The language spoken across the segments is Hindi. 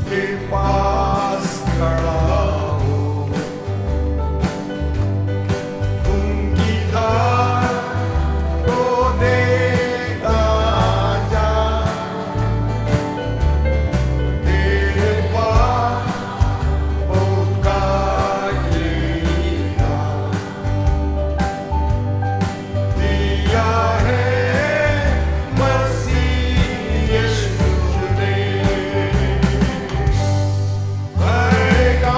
के पास खड़ा हूँ, उनकी धार को देता जा, तेरे पास होगा ये राह, दिया है मसीह यीशु ने। भरेगा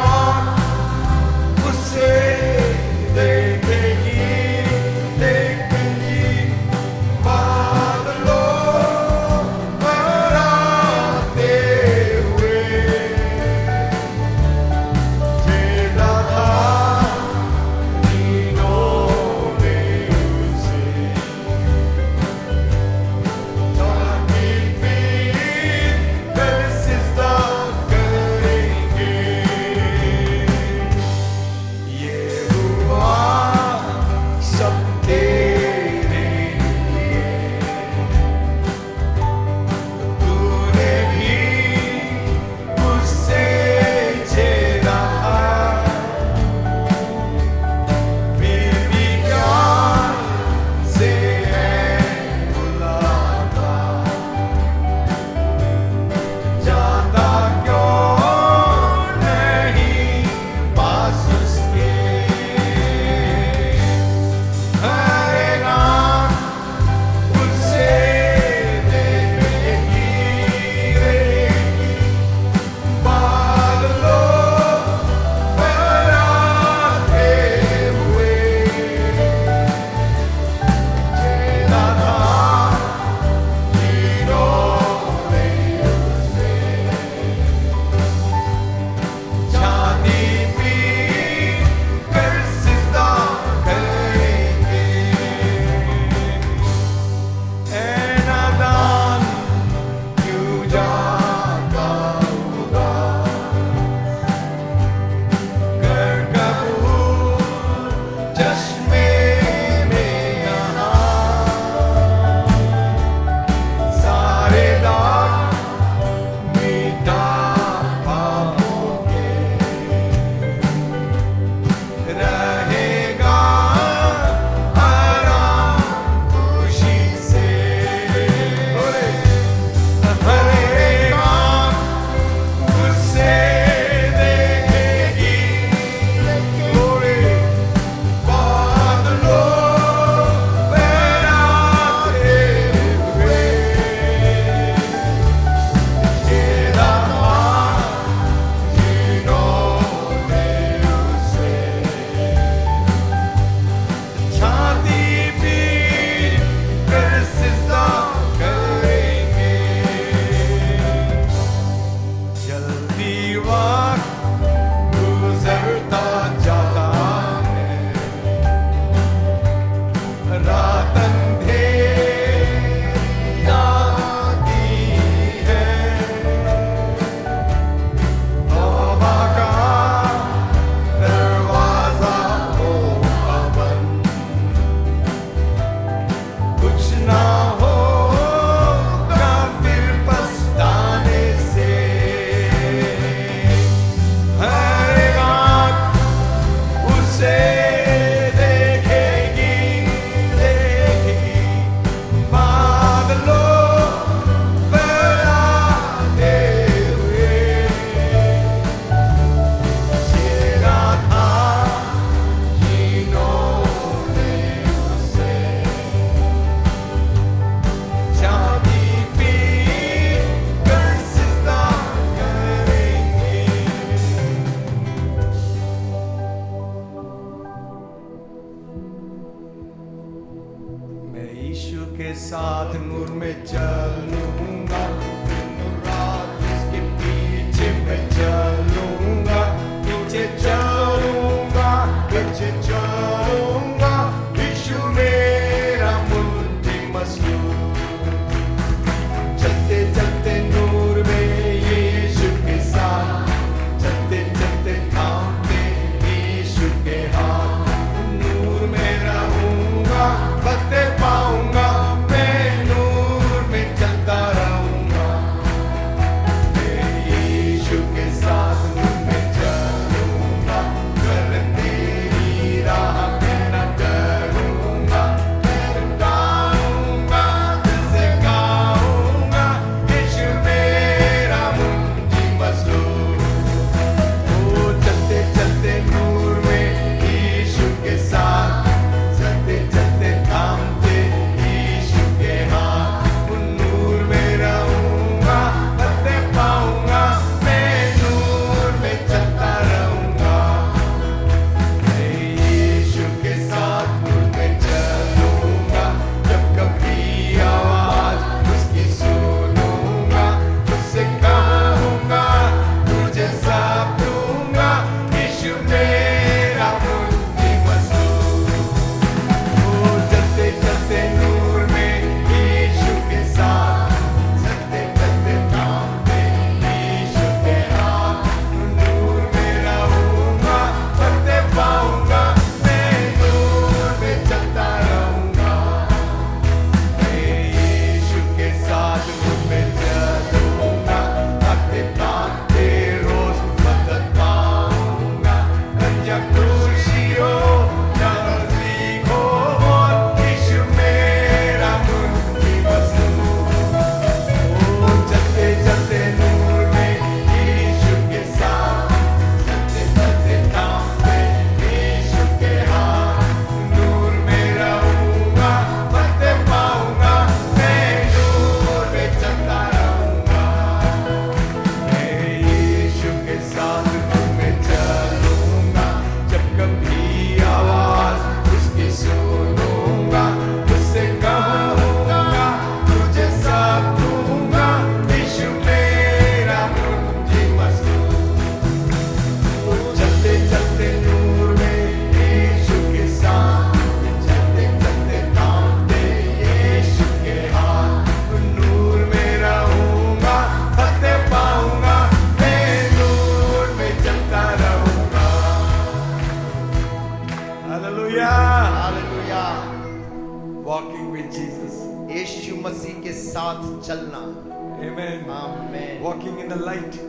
Amen. walking in the light,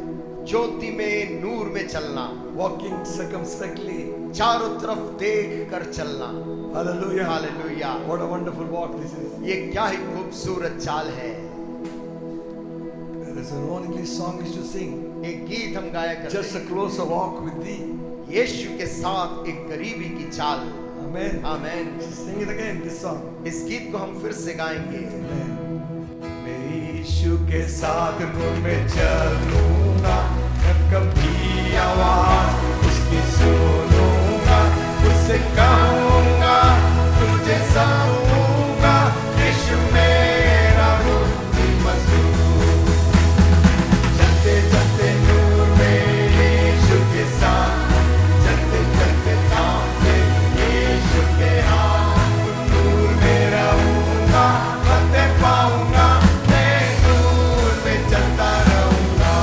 ज्योति में, नूर में चलना, walking circumspectly. चारों तरफ देख कर चलना। Hallelujah. Hallelujah. What a wonderful walk this is. ये क्या ही खूबसूरत चाल है। There is an only song is to sing. एक गीत हम गाया करते Just a हैं। closer walk with thee. यीशु के साथ एक करीबी की चाल। Amen. Amen. Just sing it again, this song. इस गीत को हम फिर से गाएंगे। Amen. मैं यीशु के साथ नूर में चलूंगा, मैं कभी आवाज उसकी सुनूंगा, उससे कहूंगा तुझे समूंगा, यीशु मेरा मुक्ति मसूल। चलते चलते नूर में यीशु के साथ, चलते चलते थामते यीशु के हाथ, नूर में रहूंगा, फतेह पाऊंगा, मैं नूर में चलता रहूंगा।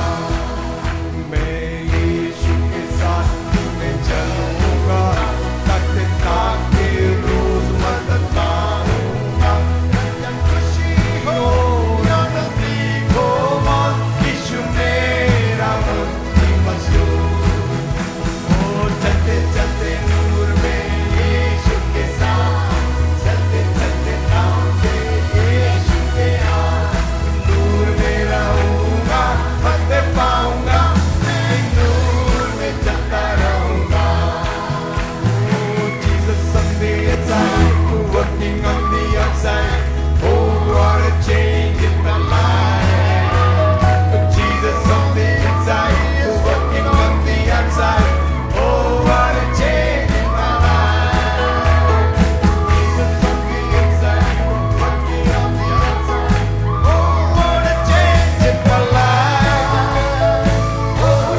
मैं यीशु के साथ नूर में चलूंगा, ताकते ताकते रोज मदद पाऊंगा। जब खुशी हो या नजदीक हो मौत, यीशु मेरा मुक्ति मसूल। ओ चलते चलते नूर में यीशु के साथ, चलते चलते थामते यीशु के हाथ, नूर में रहूंगा, फतेह पाऊंगा, मैं नूर में चलता रहूंगा। Oh, Jesus on the inside, working on the outside. Oh, what a change in my life. Jesus on the inside is working on the outside. Oh, what a change in my life. Jesus on the inside, working on the outside. Oh, what a change in my life. Oh,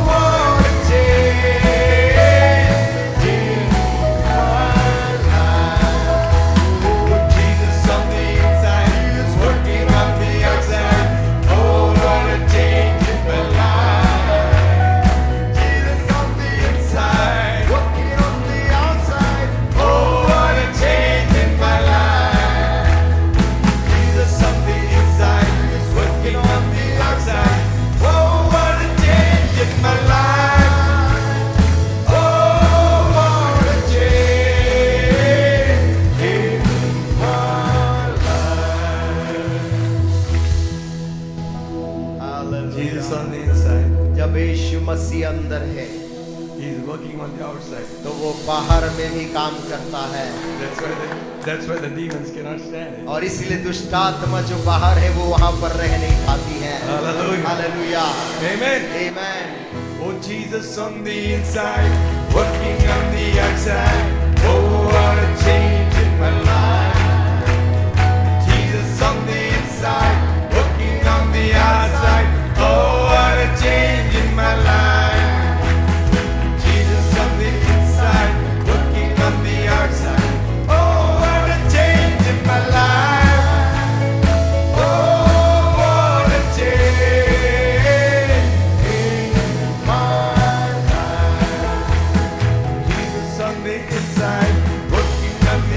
what a change in my life. Oh, Jesus on the inside is working on the outside. Oh, what a change in my life. Jesus on the inside, working on the outside. Oh, what a change in my life. Jesus on the inside is working on the outside. Oh, what a change in my life. Oh, what a change in my life. Jesus hallelujah. on the inside. जब यीशु मसीह अंदर है, He is working on the outside. तो वो बाहर में भी काम करता है। That's why the demons cannot stand it. और इसीलिए दुष्ट आत्मा जो बाहर है वो वहां पर रह नहीं पाती है। Hallelujah. Hallelujah. Amen. Amen. Oh, Jesus on the inside, working on the outside. Oh, what a change in my life. Jesus on the inside, working on the outside. Oh, what a change in my life. Jesus on the inside, working on the outside. Oh, what a change in my life. Oh, what a change in my life. Jesus on the inside, working on the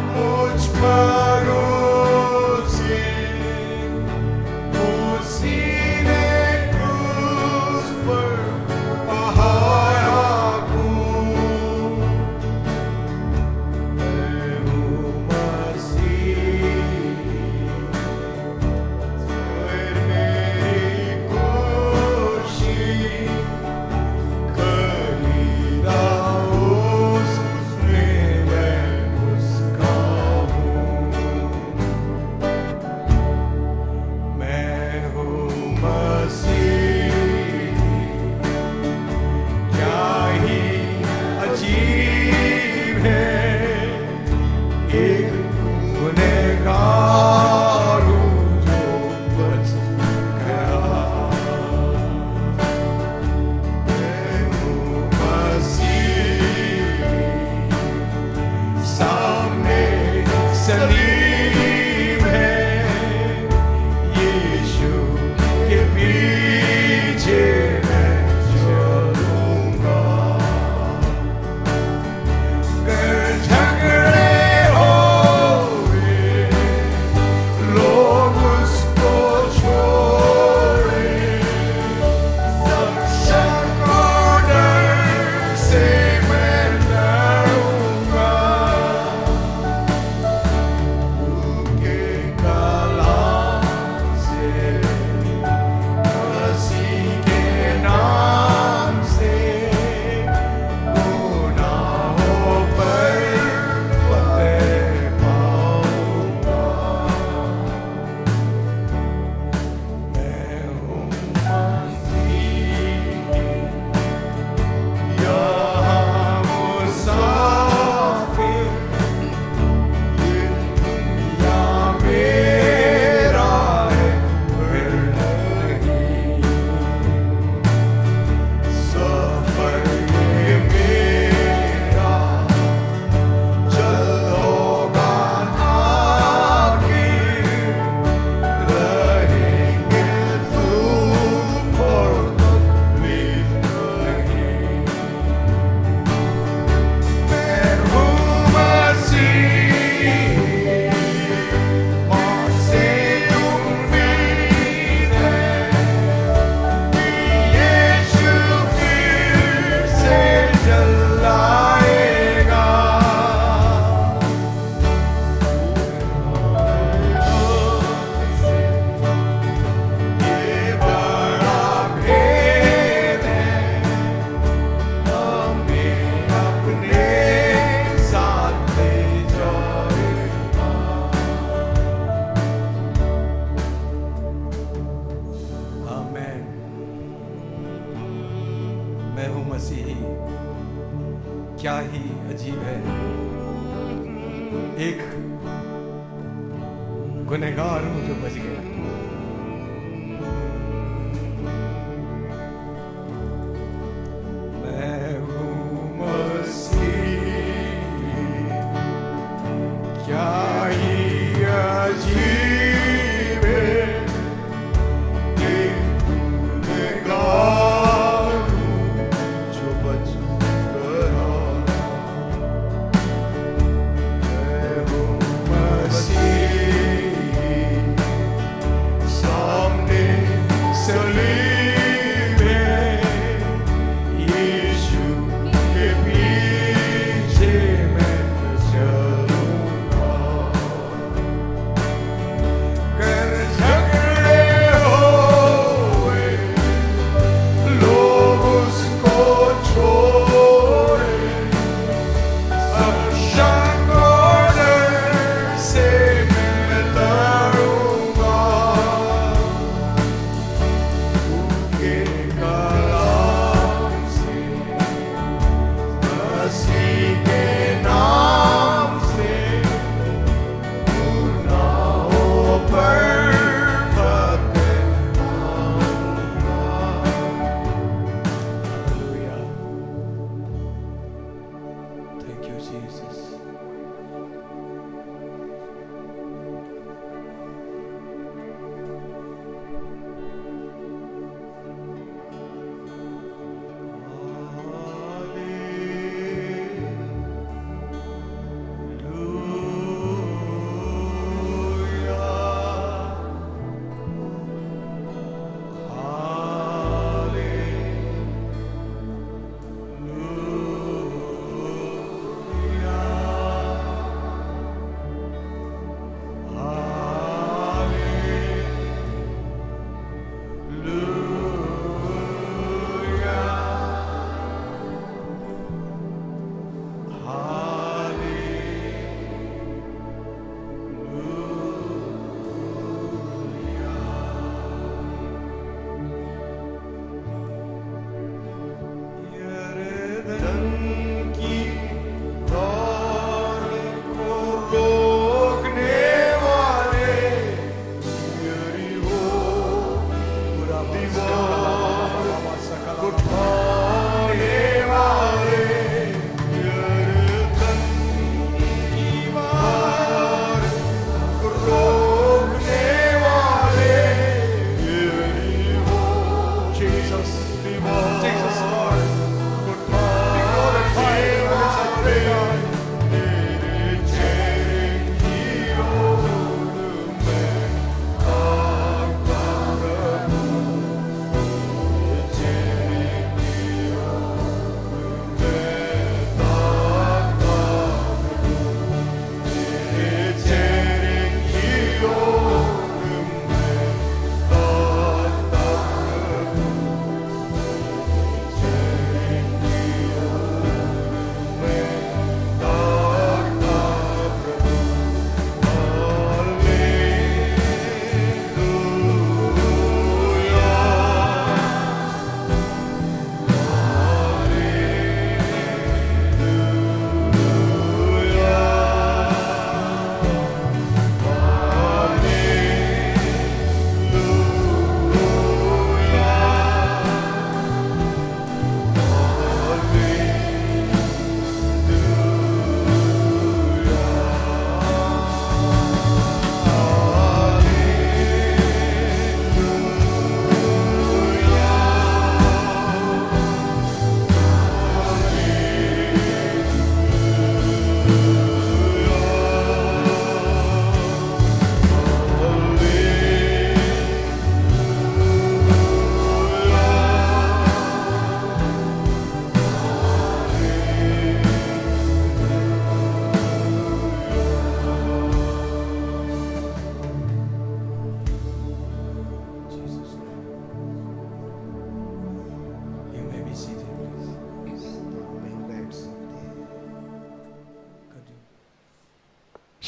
मुझ पर उसी ने क्रूस पर बहाया खून। मैं हूँ मसीह और मेरी खुशी खरीदा उसने, मैं उसका हूँ। मैं हूँ मसीह, क्या ही अजीब है, एक गुनहगार हूँ जो बच गया। मैं हूँ मसीह, सामने सलीब है, यीशु के पीछे मैं चलूंगा। अगर झगड़े होंगे, लोग उसको छोड़े, सब शक और डर से मैं डरूंगा। उनके कलाम से, मसीह के नाम से, गुनाहों पर फतेह पाऊंगा। मैं हूँ मसीह, यहाँ मुसाफिर, ये दुनिया मेरा है फिर नहीं। सफर ये मेरा जल्द होगा आखिर, रहेंगे दुख और तकलीफ नहीं। मैं हूँ मसीह, मौत से उम्मीद है कि यीशु फिर से जलाएगा। ये बड़ा भेद है, हमें अपने साथ ले जाएगा। आमीन। मैं हूँ मसीही, क्या ही अजीब है, एक गुनहगार हूँ जो बच गया। मैं हूँ मसीह, क्या ही अजीब है, एक गुनहगार हूँ जो बच गया। मैं हूँ मसीह, सामने सलीब है, यीशु के पीछे मैं चलूंगा।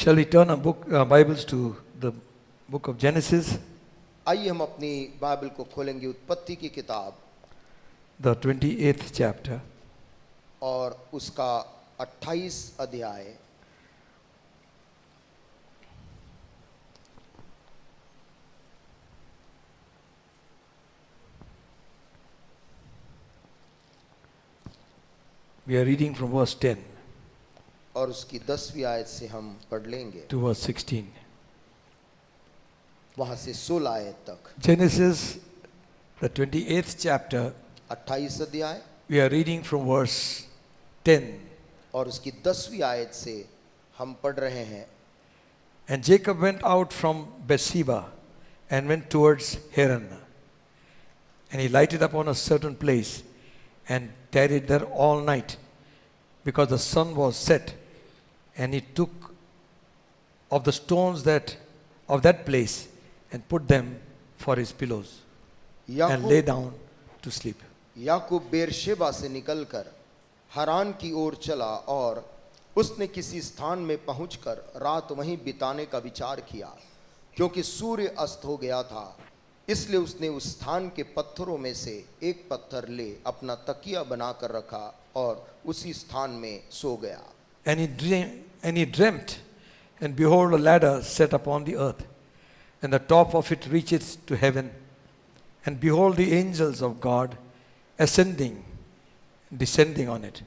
Shall we turn our Bibles to the book of Genesis, आइए हम अपनी बाइबल को खोलेंगे उत्पत्ति की किताब the 28th chapter. और उसका 28 अध्याय। We are reading from verse 10 और उसकी 10वीं आयत से हम पढ़ लेंगे, to verse 16. वहां से 16 आयत तक। Genesis, the 28th chapter, 28 अध्याय we are reading from verse 10. और उसकी 10वीं आयत से हम पढ़ रहे हैं। And Jacob went out from Beersheba and went towards Haran. And he lighted upon a certain place and tarried there all night, because the sun was set. And he took of the stones of that place and put them for his pillows and lay down to sleep. Yakub Beersheba से निकलकर हरान की ओर चला और उसने किसी स्थान में पहुंचकर रात वहीं बिताने का विचार किया, क्योंकि सूर्य अस्त हो गया था। इसलिए उसने उस स्थान के पत्थरों में से एक पत्थर ले अपना तकिया बनाकर रखा और उसी स्थान में सो गया। And he dreamt, and behold, a ladder set upon the earth, and the top of it reaches to heaven. And behold, the angels of God ascending, descending on it.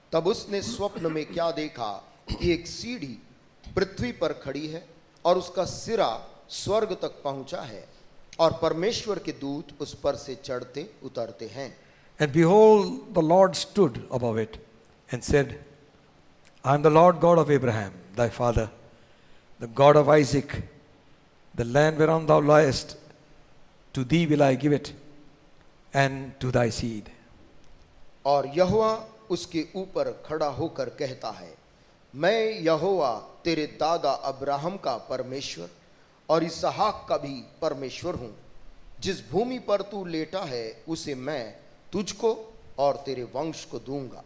तब उसने स्वप्न में क्या देखा कि एक सीढ़ी पृथ्वी पर खड़ी है और उसका सिरा स्वर्ग तक पहुंचा है और परमेश्वर के दूत उस पर से चढ़ते उतरते हैं। And behold, the Lord stood above it and said, I am the Lord God of Abraham, thy father, the God of Isaac. The land whereon thou liest, to thee will I give it, and to thy seed. और यहोवा उसके ऊपर खड़ा होकर कहता है, मैं यहोवा तेरे दादा अब्राहम का परमेश्वर और इसहाक का भी परमेश्वर हूँ। जिस भूमि पर तू लेटा है उसे मैं तुझको और तेरे वंश को दूंगा।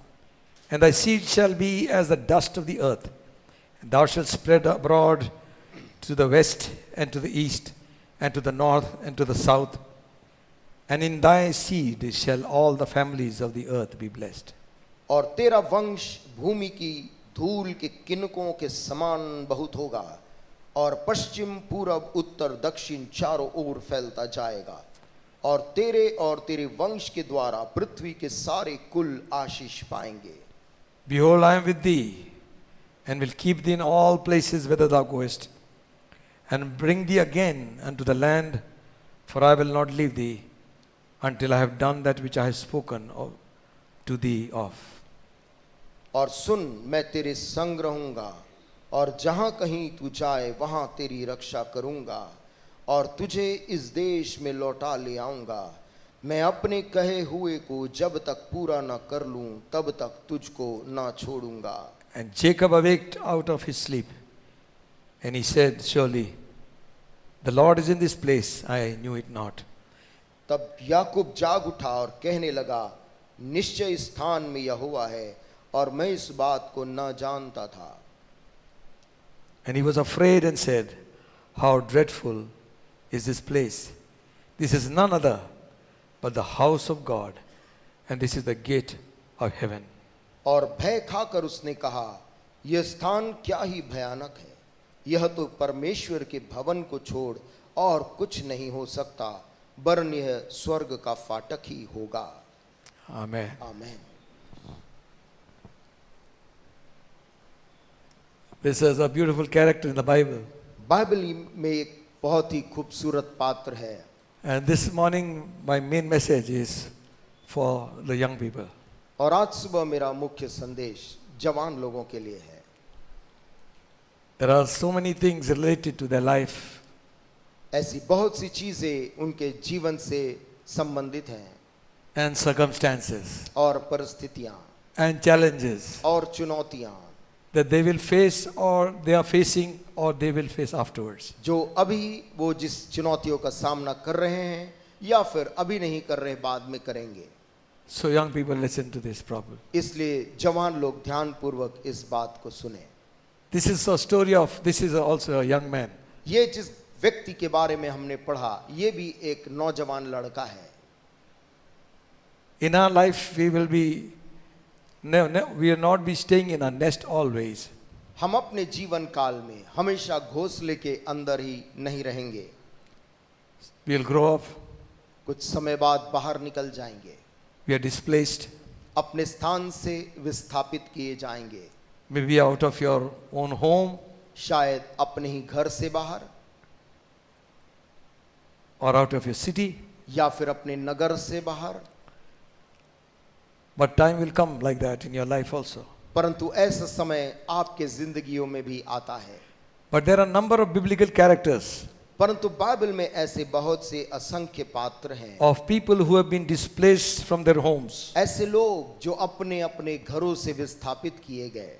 And thy seed shall be as the dust of the earth, and thou shalt spread abroad to the west and to the east and to the north and to the south. And in thy seed shall all the families of the earth be blessed. और तेरा वंश भूमि की धूल के किनकों के समान बहुत होगा और पश्चिम पूरब उत्तर दक्षिण चारों ओर फैलता जाएगा और तेरे वंश के द्वारा पृथ्वी के सारे कुल आशीष पाएंगे। Behold, I am with thee, and will keep thee in all places whither thou goest, and bring thee again unto the land, for I will not leave thee until I have done that which I have spoken to thee of. और सुन, मैं तेरे संग रहूंगा और जहां कहीं तू जाए वहां तेरी रक्षा करूंगा और तुझे इस देश में लौटा ले आऊंगा। मैं अपने कहे हुए को जब तक पूरा न कर लूं तब तक तुझको न छोड़ूंगा। And Jacob awaked out of his sleep, and he said, surely the Lord is in this place, I knew it not. तब याकूब जाग उठा और कहने लगा, निश्चय इस स्थान में यहोवा है और मैं इस बात को न जानता था। And he was afraid and said, how dreadful is this place! This is none other but the house of God, and this is the gate of heaven. और भय खाकर उसने कहा, यह स्थान क्या ही भयानक है, यह तो परमेश्वर के भवन को छोड़ और कुछ नहीं हो सकता, वरन यह स्वर्ग का फाटक ही होगा। Amen. आमीन। This is a beautiful character in the Bible. Bible में एक बहुत ही खूबसूरत पात्र है। And this morning my main message is for the young people. और आज सुबह मेरा मुख्य संदेश जवान लोगों के लिए है। There are so many things related to their life. ऐसी बहुत सी चीजें उनके जीवन से संबंधित हैं And circumstances और परिस्थितियां and challenges और चुनौतियां that they will face or they are facing or they will face afterwards. जो अभी वो जिस चुनौतियों का सामना कर रहे हैं या फिर अभी नहीं कर रहे बाद में करेंगे। So young people, listen to this properly. इसलिए जवान लोग ध्यान पूर्वक इस बात को सुने। This is a story of, this is also a young man. ये जिस व्यक्ति के बारे में हमने पढ़ा, ये भी एक नौजवान लड़का है। In our life, we will be, we will not be staying in our nest always. हम अपने जीवन काल में हमेशा घोंसले के अंदर ही नहीं रहेंगे। We will grow up, कुछ समय बाद बाहर निकल जाएंगे, we are displaced, अपने स्थान से विस्थापित किए जाएंगे, maybe out of your own home शायद अपने ही घर से बाहर, or out of your city. या फिर अपने नगर से बाहर। But time will come like that in your life also. परंतु ऐसा समय आपके जिंदगियों में भी आता है। But there are a number of biblical characters परंतु बाइबल में ऐसे बहुत से असंख्य पात्र हैं of people who have been displaced from their homes, ऐसे लोग जो अपने अपने घरों से विस्थापित किए गए,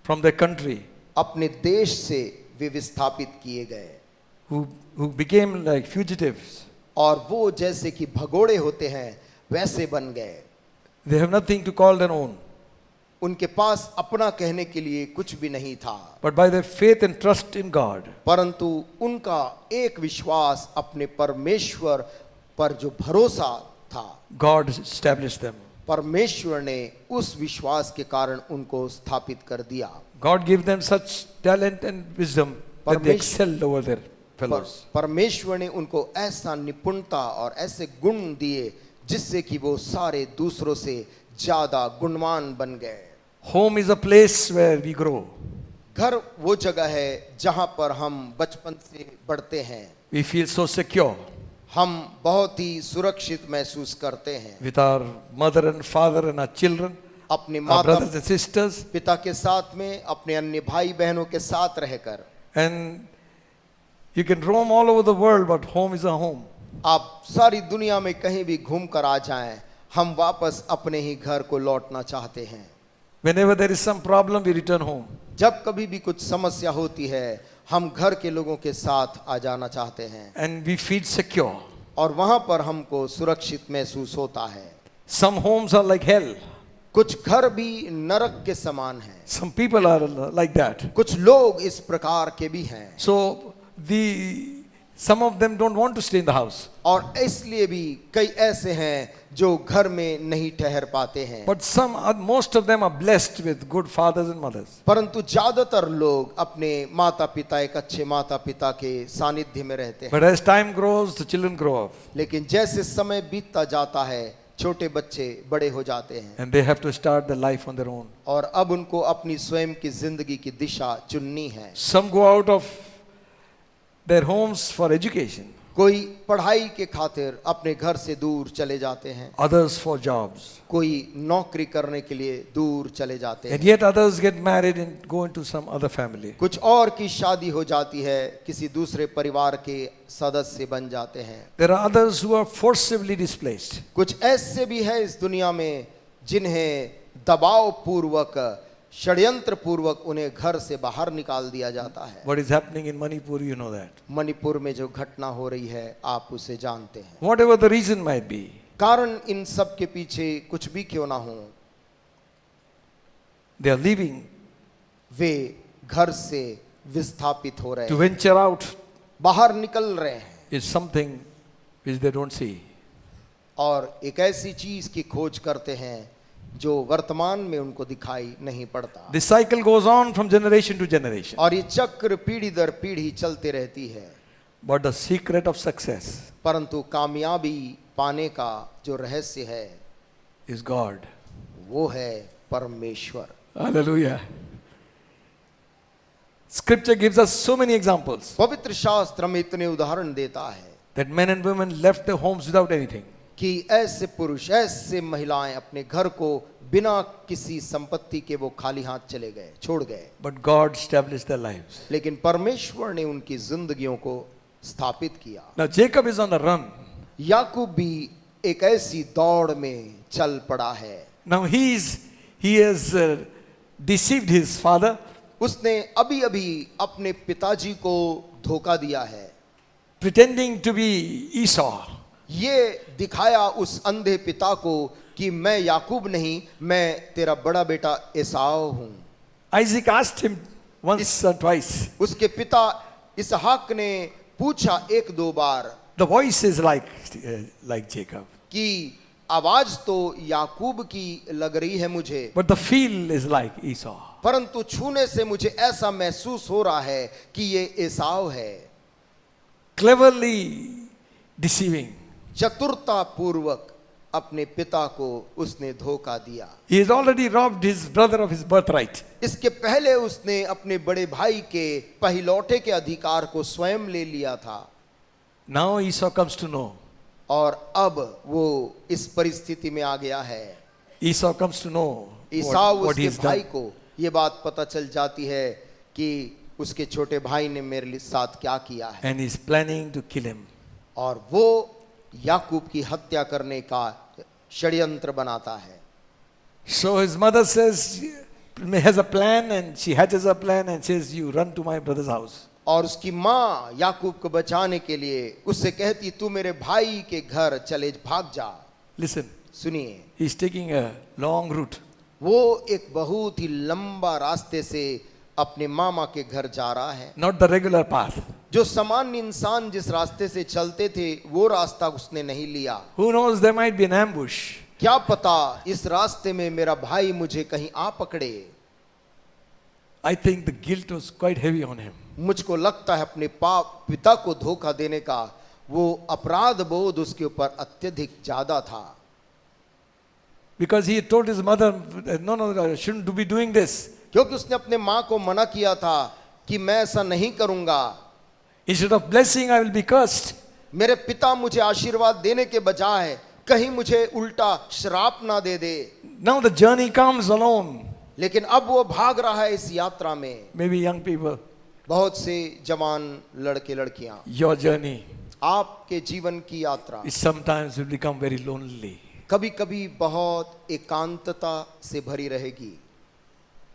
from their country, अपने देश से वे विस्थापित किए गए, who became like fugitives. और वो जैसे कि भगोड़े होते हैं वैसे बन गए। They have nothing to call their own. उनके पास अपना कहने के लिए कुछ भी नहीं था, But by their faith and trust in God, परंतु उनका एक विश्वास अपने परमेश्वर पर जो भरोसा था, God established them. परमेश्वर ने उस विश्वास के कारण उनको स्थापित कर दिया। God gave them such talent and wisdom that they excelled over their fellows. परमेश्वर ने उनको ऐसा निपुणता और ऐसे गुण दिए जिससे कि वो सारे दूसरों से ज्यादा गुणवान बन गए। Home is a place where we grow. घर वो जगह है जहां पर हम बचपन से बढ़ते हैं। We feel so secure हम बहुत ही सुरक्षित महसूस करते हैं with our mother and father and our children, अपने our माता brothers and sisters, पिता के साथ में, अपने अन्य भाई बहनों के साथ रहकर। and you can roam all over the world, but home is a home. आप सारी दुनिया में कहीं भी घूम कर आ जाएं, हम वापस अपने ही घर को लौटना चाहते हैं। Whenever there is some problem, we return home. जब कभी भी कुछ समस्या होती है, हम घर के लोगों के साथ आ जाना चाहते हैं And we feel secure. और वहां पर हमको सुरक्षित महसूस होता है। Some homes are like hell. कुछ घर भी नरक के समान हैं, Some people are like that. कुछ लोग इस प्रकार के भी हैं, So some of them don't want to stay in the house. और इसलिए भी कई ऐसे हैं जो घर में नहीं ठहर पाते हैं। But most of them are blessed with good fathers and mothers. परंतु ज्यादातर लोग अपने माता पिता, एक अच्छे माता पिता के सानिध्य में रहते हैं। But as time grows, the children grow up. लेकिन जैसे समय बीतता जाता है, छोटे बच्चे बड़े हो जाते हैं And they have to start their life on their own. और अब उनको अपनी स्वयं की जिंदगी की दिशा चुननी है। Some go out of their homes for education. कोई पढ़ाई के खातिर अपने घर से दूर चले जाते हैं, Others for jobs. कोई नौकरी करने के लिए दूर चले जाते हैं, And yet others get married and go into some other family. कुछ और की शादी हो जाती है, किसी दूसरे परिवार के सदस्य बन जाते हैं। There are others who are forcibly displaced. कुछ ऐसे भी हैं इस दुनिया में जिन्हें दबाव पूर्वक, षड्यंत्र पूर्वक उन्हें घर से बाहर निकाल दिया जाता है। What is happening in Manipur, you know that. Manipur में जो घटना हो रही है आप उसे जानते हैं। Whatever the reason might be, कारण इन सब के पीछे कुछ भी क्यों ना हो, they are leaving वे घर से विस्थापित हो रहे to हैं, venture out बाहर निकल रहे हैं is something which they don't see. और एक ऐसी चीज की खोज करते हैं जो वर्तमान में उनको दिखाई नहीं पड़ता। This cycle goes on from generation to generation. और ये चक्र पीढ़ी दर पीढ़ी चलते रहती है। But the secret of success परंतु कामयाबी पाने का जो रहस्य है is God. वो है परमेश्वर। Hallelujah. Scripture gives us so many examples पवित्र शास्त्र में इतने उदाहरण देता है that men and women left their homes without anything. कि ऐसे पुरुष, ऐसे महिलाएं अपने घर को बिना किसी संपत्ति के वो खाली हाथ चले गए, छोड़ गए। But God established their lives. लेकिन परमेश्वर ने उनकी जिंदगियों को स्थापित किया। Now Jacob is on the run. याकूब भी एक ऐसी दौड़ में चल पड़ा है। Now he has deceived his father. उसने अभी अभी अपने पिताजी को धोखा दिया है, Pretending to be Esau. ये दिखाया उस अंधे पिता को कि मैं याकूब नहीं, मैं तेरा बड़ा बेटा एसाव हूं। Isaac asked him, once or twice. उसके पिता इसहाक ने पूछा एक दो बार The voice is like Jacob, कि आवाज तो याकूब की लग रही है मुझे, but the feel is like Esau. परंतु छूने से मुझे ऐसा महसूस हो रहा है कि ये एसाव है। Cleverly deceiving. चतुरता पूर्वक अपने पिता को उसने धोखा दिया। He has already robbed his brother of his birthright. इसके पहले उसने अपने बड़े भाई के पहिलौठे के अधिकार को स्वयं ले लिया था। Now Esau comes to know. और अब वो इस परिस्थिति में आ गया है। Esau comes to know ईसाव what उसके he's भाई done. को ये बात पता चल जाती है कि उसके छोटे भाई ने मेरे साथ क्या किया है, And he's planning to kill him. और वो याकूब की हत्या करने का षड्यंत्र बनाता है। So his mother has a plan, and she hatches a plan and says, you run to my brother's house. और उसकी माँ याकूब को बचाने के लिए उससे कहती तू मेरे भाई के घर चले भाग जा। Listen, सुनिए, he's taking a long route. वो एक बहुत ही लंबा रास्ते से अपने मामा के घर जा रहा है। Not the regular path. जो सामान्य इंसान जिस रास्ते से चलते थे वो रास्ता उसने नहीं लिया। Who knows, there might be an ambush. क्या पता इस रास्ते में मेरा भाई मुझे कहीं आ पकड़े। I think the guilt was quite heavy on him. मुझको लगता है अपने पिता को धोखा देने का वो अपराध बोध उसके ऊपर अत्यधिक ज्यादा था। Because he told his mother, no, I shouldn't be doing this. क्योंकि उसने अपने माँ को मना किया था कि मैं ऐसा नहीं करूंगा। Instead of blessing, I will be cursed. मेरे पिता मुझे आशीर्वाद देने के बजाय कहीं मुझे उल्टा श्राप ना दे दे। Now the journey comes alone. लेकिन अब वो भाग रहा है इस यात्रा में। Maybe young people, बहुत से जवान लड़के लड़कियां, your journey आपके जीवन की यात्रा is sometimes will become very lonely. कभी कभी बहुत एकांतता से भरी रहेगी।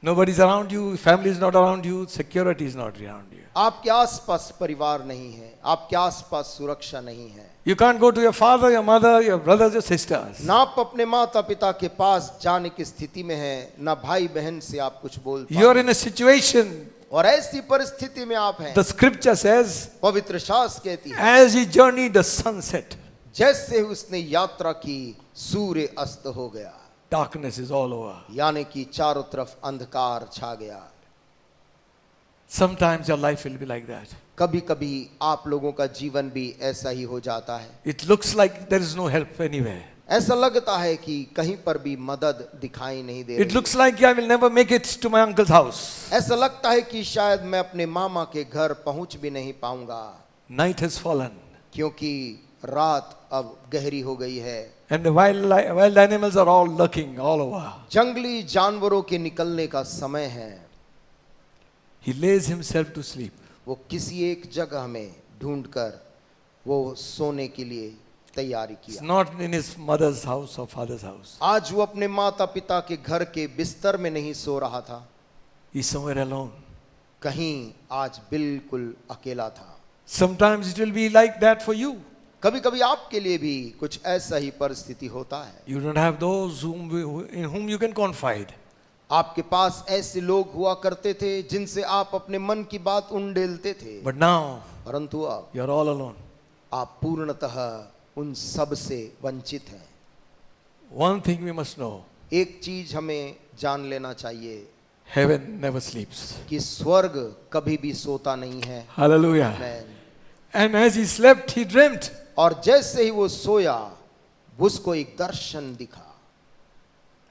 Nobody is around you, family is not around you, security is not around you. आपके आसपास परिवार नहीं है, आपके आसपास सुरक्षा नहीं है। You can't go to your father, your mother, your brothers, your sisters. ना आप अपने माता पिता के पास जाने की स्थिति में हैं, ना भाई बहन से आप कुछ बोल पाए। You're in a situation, और ऐसी परिस्थिति में आप हैं। the scripture says, पवित्र शास्त्र कहती है as he journeyed, the sun set. जैसे उसने यात्रा की सूर्य अस्त हो गया, Darkness is all over. यानी कि चारों तरफ अंधकार छा गया। Sometimes your life will be like that. कभी कभी आप लोगों का जीवन भी ऐसा ही हो जाता है। It looks like there is no help anywhere. ऐसा लगता है कि कहीं पर भी मदद दिखाई नहीं दे It रही। looks like I will never make it to my uncle's house. ऐसा लगता है कि शायद मैं अपने मामा के घर पहुंच भी नहीं पाऊंगा, Night has fallen. क्योंकि रात अब गहरी हो गई है। And the wild animals are all lurking all over. जंगली जानवरों के निकलने का समय है। He lays himself to sleep. वो किसी एक जगह में ढूंढकर वो सोने के लिए तैयारी It's किया। not in his mother's house or father's house. आज वो अपने माता पिता के घर के बिस्तर में नहीं सो रहा था, He's somewhere alone. कहीं आज बिल्कुल अकेला था। Sometimes it will be like that for you. कभी कभी आपके लिए भी कुछ ऐसा ही परिस्थिति होता है। You don't have those in whom you can confide. आपके पास ऐसे लोग हुआ करते थे जिनसे आप अपने मन की बात उंडेलते थे, But now परंतु अब you're all alone. आप पूर्णतः उन सब से वंचित हैं। One thing we must know, एक चीज हमें जान लेना चाहिए heaven never sleeps. कि स्वर्ग कभी भी सोता नहीं है। Hallelujah. आमीन। And as he slept, he dreamt. और जैसे ही वो सोया, उसको एक दर्शन दिखा,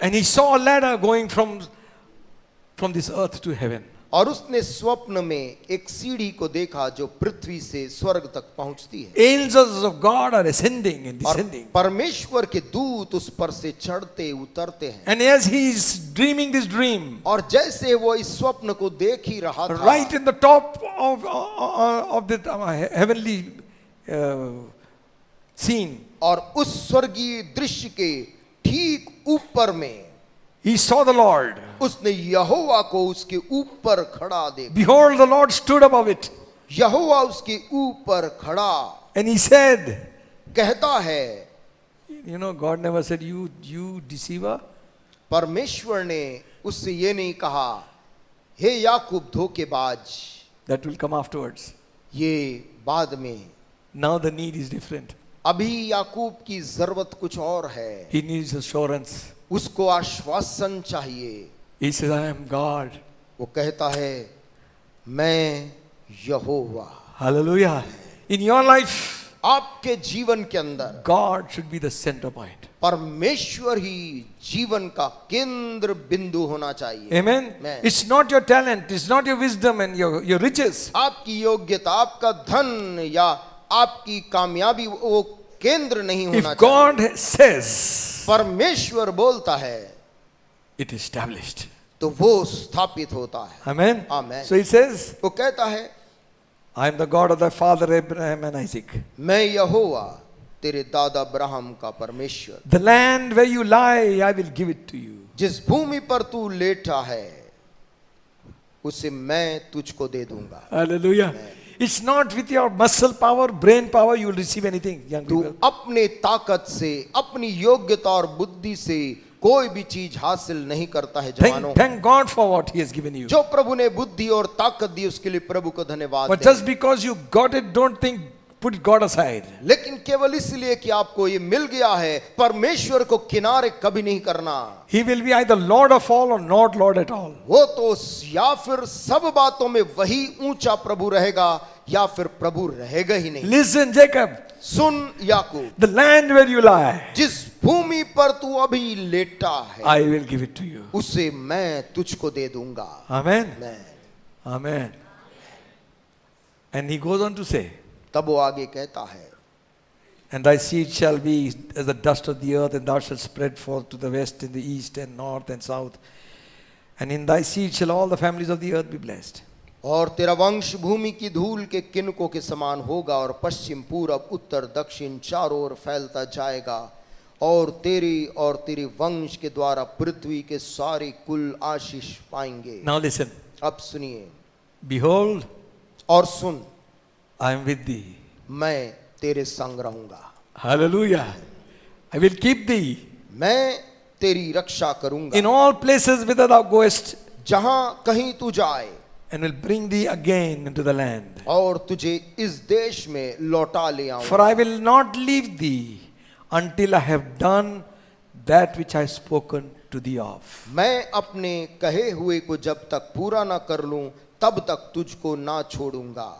And he saw a ladder going from this earth to heaven. और उसने स्वप्न में एक सीढ़ी को देखा जो पृथ्वी से स्वर्ग तक पहुंचती है। Angels of God are ascending and और descending. परमेश्वर के दूत उस पर से चढ़ते उतरते हैं। And as he is dreaming this dream, और जैसे वो इस स्वप्न को देख ही रहा था, right in the top of the heavenly scene, और उस स्वर्गीय दृश्य के ठीक ऊपर में he saw the Lord. उसने यहोवा को उसके ऊपर खड़ा देखा। Behold, the Lord stood above it. यहोवा उसके ऊपर खड़ा, And he said, कहता है, you know, God never said, you deceiver. परमेश्वर ने उससे ये नहीं कहा, हे याकूब धोखेबाज, That will come afterwards. ये बाद में। Now the need is different. अभी याकूब की जरूरत कुछ और है, He needs assurance. उसको आश्वासन चाहिए। He says, I am God. वो कहता है मैं यहोवा। Hallelujah. In your life, आपके जीवन के अंदर God should be the center point. परमेश्वर ही जीवन का केंद्र बिंदु होना चाहिए। Amen. Amen. It's not your talent, it's not your wisdom and your riches. आपकी योग्यता, आपका धन या आपकी कामयाबी वो केंद्र नहीं होना If चाहिए। God says, परमेश्वर बोलता है it is established. तो वो स्थापित होता है। Amen. Amen. So he says, वो कहता है I am the God of thy father Abraham and Isaac. मैं यहोवा तेरे दादा अब्राहम का परमेश्वर, The land where you lie, I will give it to you. जिस भूमि पर तू लेटा है उसे मैं तुझको दे दूंगा। Hallelujah. It's not with your muscle power, brain power, you will receive anything, young तू people. अपने ताकत से, अपनी योग्यता और बुद्धि से कोई भी चीज हासिल नहीं करता है जवानों। Thank God for what He has given you. जो प्रभु ने बुद्धि और ताकत दी उसके लिए प्रभु को धन्यवाद But दें। just because you got it, don't think, put God aside. लेकिन केवल इसलिए कि आपको ये मिल गया है, परमेश्वर को किनारे कभी नहीं करना। He will be either Lord of all or not Lord at all. वो तो या फिर सब बातों में वही ऊंचा प्रभु रहेगा या फिर प्रभु रहेगा ही नहीं। Listen, Jacob, soon Yakub, the land where you lie, जिस भूमि पर तू अभी लेटा है I will give it to you. उसे मैं तुझको दे दूंगा। Amen. मैं Amen. And he goes on to say, तब वो आगे कहता है, and thy seed shall be as the dust of the earth, and thou shalt spread forth to the west and the east and north and south. And in thy seed shall all the families of the earth be blessed. और तेरा वंश भूमि की धूल के किनकों के समान होगा और पश्चिम पूरब उत्तर दक्षिण चारों ओर फैलता जाएगा और तेरी वंश के द्वारा पृथ्वी के सारे कुल आशीष पाएंगे। Now listen, अब सुनिए, behold, और सुन, I am with thee. मैं तेरे संग रहूंगा। Hallelujah. I will keep thee मैं तेरी रक्षा करूंगा in all places whither thou goest, जहां कहीं तू जाए, and will bring thee again into the land. और तुझे इस देश में लौटा ले आऊंगा। For I will not leave thee until I have done that which I have spoken to thee of. मैं अपने कहे हुए को जब तक पूरा ना कर लूं तब तक तुझको ना छोड़ूंगा।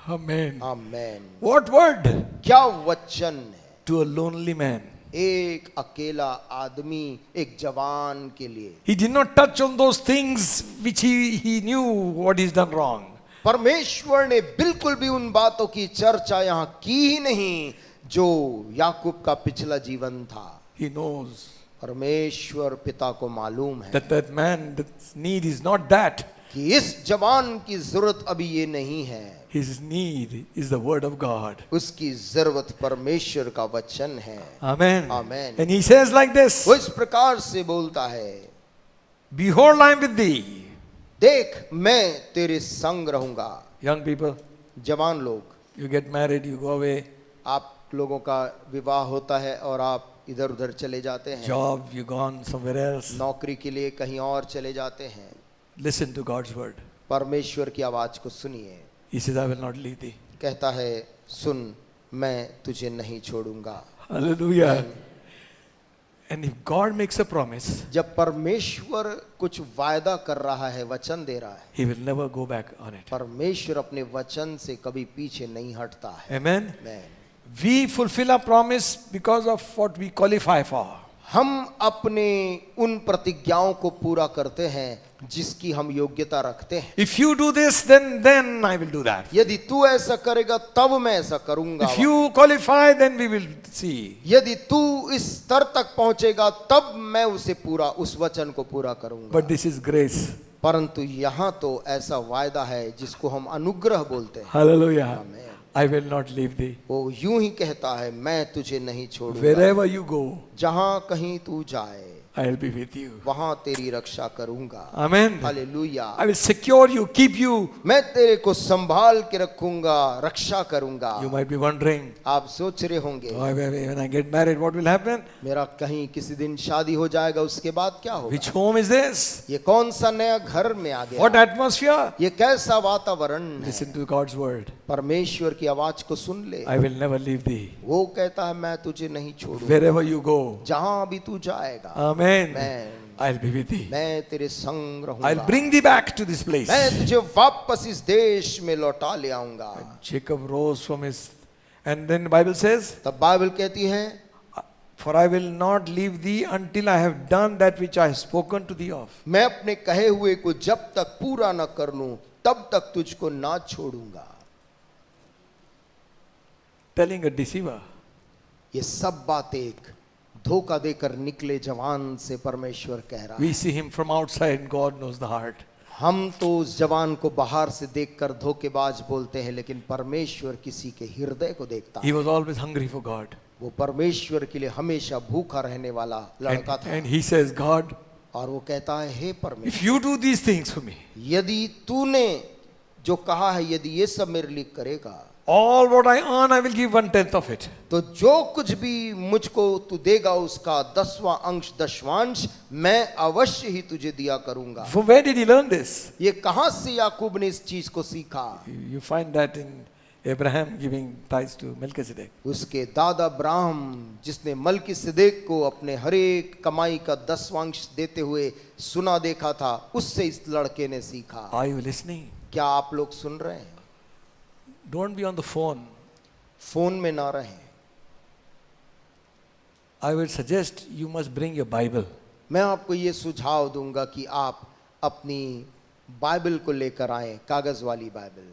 Amen. आमेन। What word क्या वचन है to a lonely man. एक अकेला आदमी, एक जवान के लिए। He did not touch on those things which he knew what he's done wrong. परमेश्वर ने बिल्कुल भी उन बातों की चर्चा यहाँ की ही नहीं जो याकूब का पिछला जीवन था। He knows परमेश्वर पिता को मालूम है that man, the need is not that. कि इस जवान की जरूरत अभी ये नहीं है, His need is the word of God. उसकी जरूरत परमेश्वर का वचन है। Amen. Amen. And he says like this, वो इस प्रकार से बोलता है, behold, I am with thee. देख मैं तेरे संग रहूंगा। Young people, जवान लोग, you get married, you go away, आप लोगों का विवाह होता है और आप इधर उधर चले जाते हैं, job, you gone somewhere else. नौकरी के लिए कहीं और चले जाते हैं। Listen to God's word. परमेश्वर की आवाज को सुनिए। He says, I will not leave thee. कहता है, सुन मैं तुझे नहीं छोड़ूंगा। Hallelujah. And if God makes a promise, जब परमेश्वर कुछ वायदा कर रहा है, वचन दे रहा है, He will never go back on it. परमेश्वर अपने वचन से कभी पीछे नहीं हटता है। Amen. Amen. We fulfill our promise because of what we qualify for. हम अपने उन प्रतिज्ञाओं को पूरा करते हैं जिसकी हम योग्यता रखते हैं। If you do this, then I will do that. यदि तू ऐसा करेगा तब मैं ऐसा करूंगा। If you qualify, then we will see. यदि तू इस स्तर तक पहुंचेगा तब मैं उसे पूरा, उस वचन को पूरा करूंगा। But this is grace. परंतु यहाँ तो ऐसा वायदा है जिसको हम अनुग्रह बोलते हैं। Hallelujah. Amen. I will not leave thee. वो यूं ही कहता है, मैं तुझे नहीं छोड़ूंगा। Wherever you go, जहां कहीं तू जाए, I'll be with you. वहां तेरी रक्षा करूंगा। Amen. Hallelujah. I will secure you, keep you. मैं तेरे को संभाल के रखूंगा, रक्षा करूंगा। You might be wondering, आप सोच रहे होंगे, when I get married, what will happen? मेरा कहीं किसी दिन शादी हो जाएगा, उसके बाद क्या होगा? Which home is this? ये कौन सा नया घर में आ What गया? atmosphere? ये कैसा वातावरण है? Listen to God's word. परमेश्वर की आवाज को सुन ले। I will never leave thee. वो कहता है मैं तुझे नहीं छोड़ूंगा, Wherever you go. जहां भी तू जाएगा Amen. मैं I'll be with thee. मैं तेरे संग रहूंगा। I'll bring thee back to this place. मैं तुझे वापस इस देश में लौटा ले आऊंगा। Jacob rose from his, and then the Bible says, तब बाइबल कहती है, for I will not leave thee until I have done that which I have spoken to thee of. मैं अपने कहे हुए को जब तक पूरा न कर लूं तब तक तुझको ना छोड़ूंगा। Telling a deceiver. ये सब बातें एक धोखा देकर निकले जवान से परमेश्वर कह रहा है। We see him from outside and God knows the heart. हम तो उस जवान को बाहर से देखकर धोखेबाज बोलते हैं, लेकिन परमेश्वर किसी के हृदय को देखता है। He was always hungry for God. वो परमेश्वर के लिए हमेशा भूखा रहने वाला लड़का था। And he says, God, और वो कहता है, हे परमेश्वर, if you do these things for me, यदि तूने जो कहा है, यदि ये सब मेरे लिए करेगा, all what I earn, I will give 1/10 of it. तो जो कुछ भी मुझको तू देगा उसका 10वां अंश, दशवांश मैं अवश्य ही तुझे दिया करूंगा। From where did he learn this? ये कहां से याकूब ने इस चीज को सीखा? You find that in Abraham giving tithes to Melchizedek. उसके दादा अब्राहम, जिसने मलकीसिदक को अपने हर एक कमाई का 10वां देते हुए सुना देखा था, उससे इस लड़के ने सीखा। Are you listening? क्या आप लोग सुन रहे हैं? Don't be on the phone. Phone में ना रहें। I would suggest you must bring your Bible. मैं आपको ये सुझाव दूंगा कि आप अपनी बाइबल को लेकर आएं, कागज वाली Bible.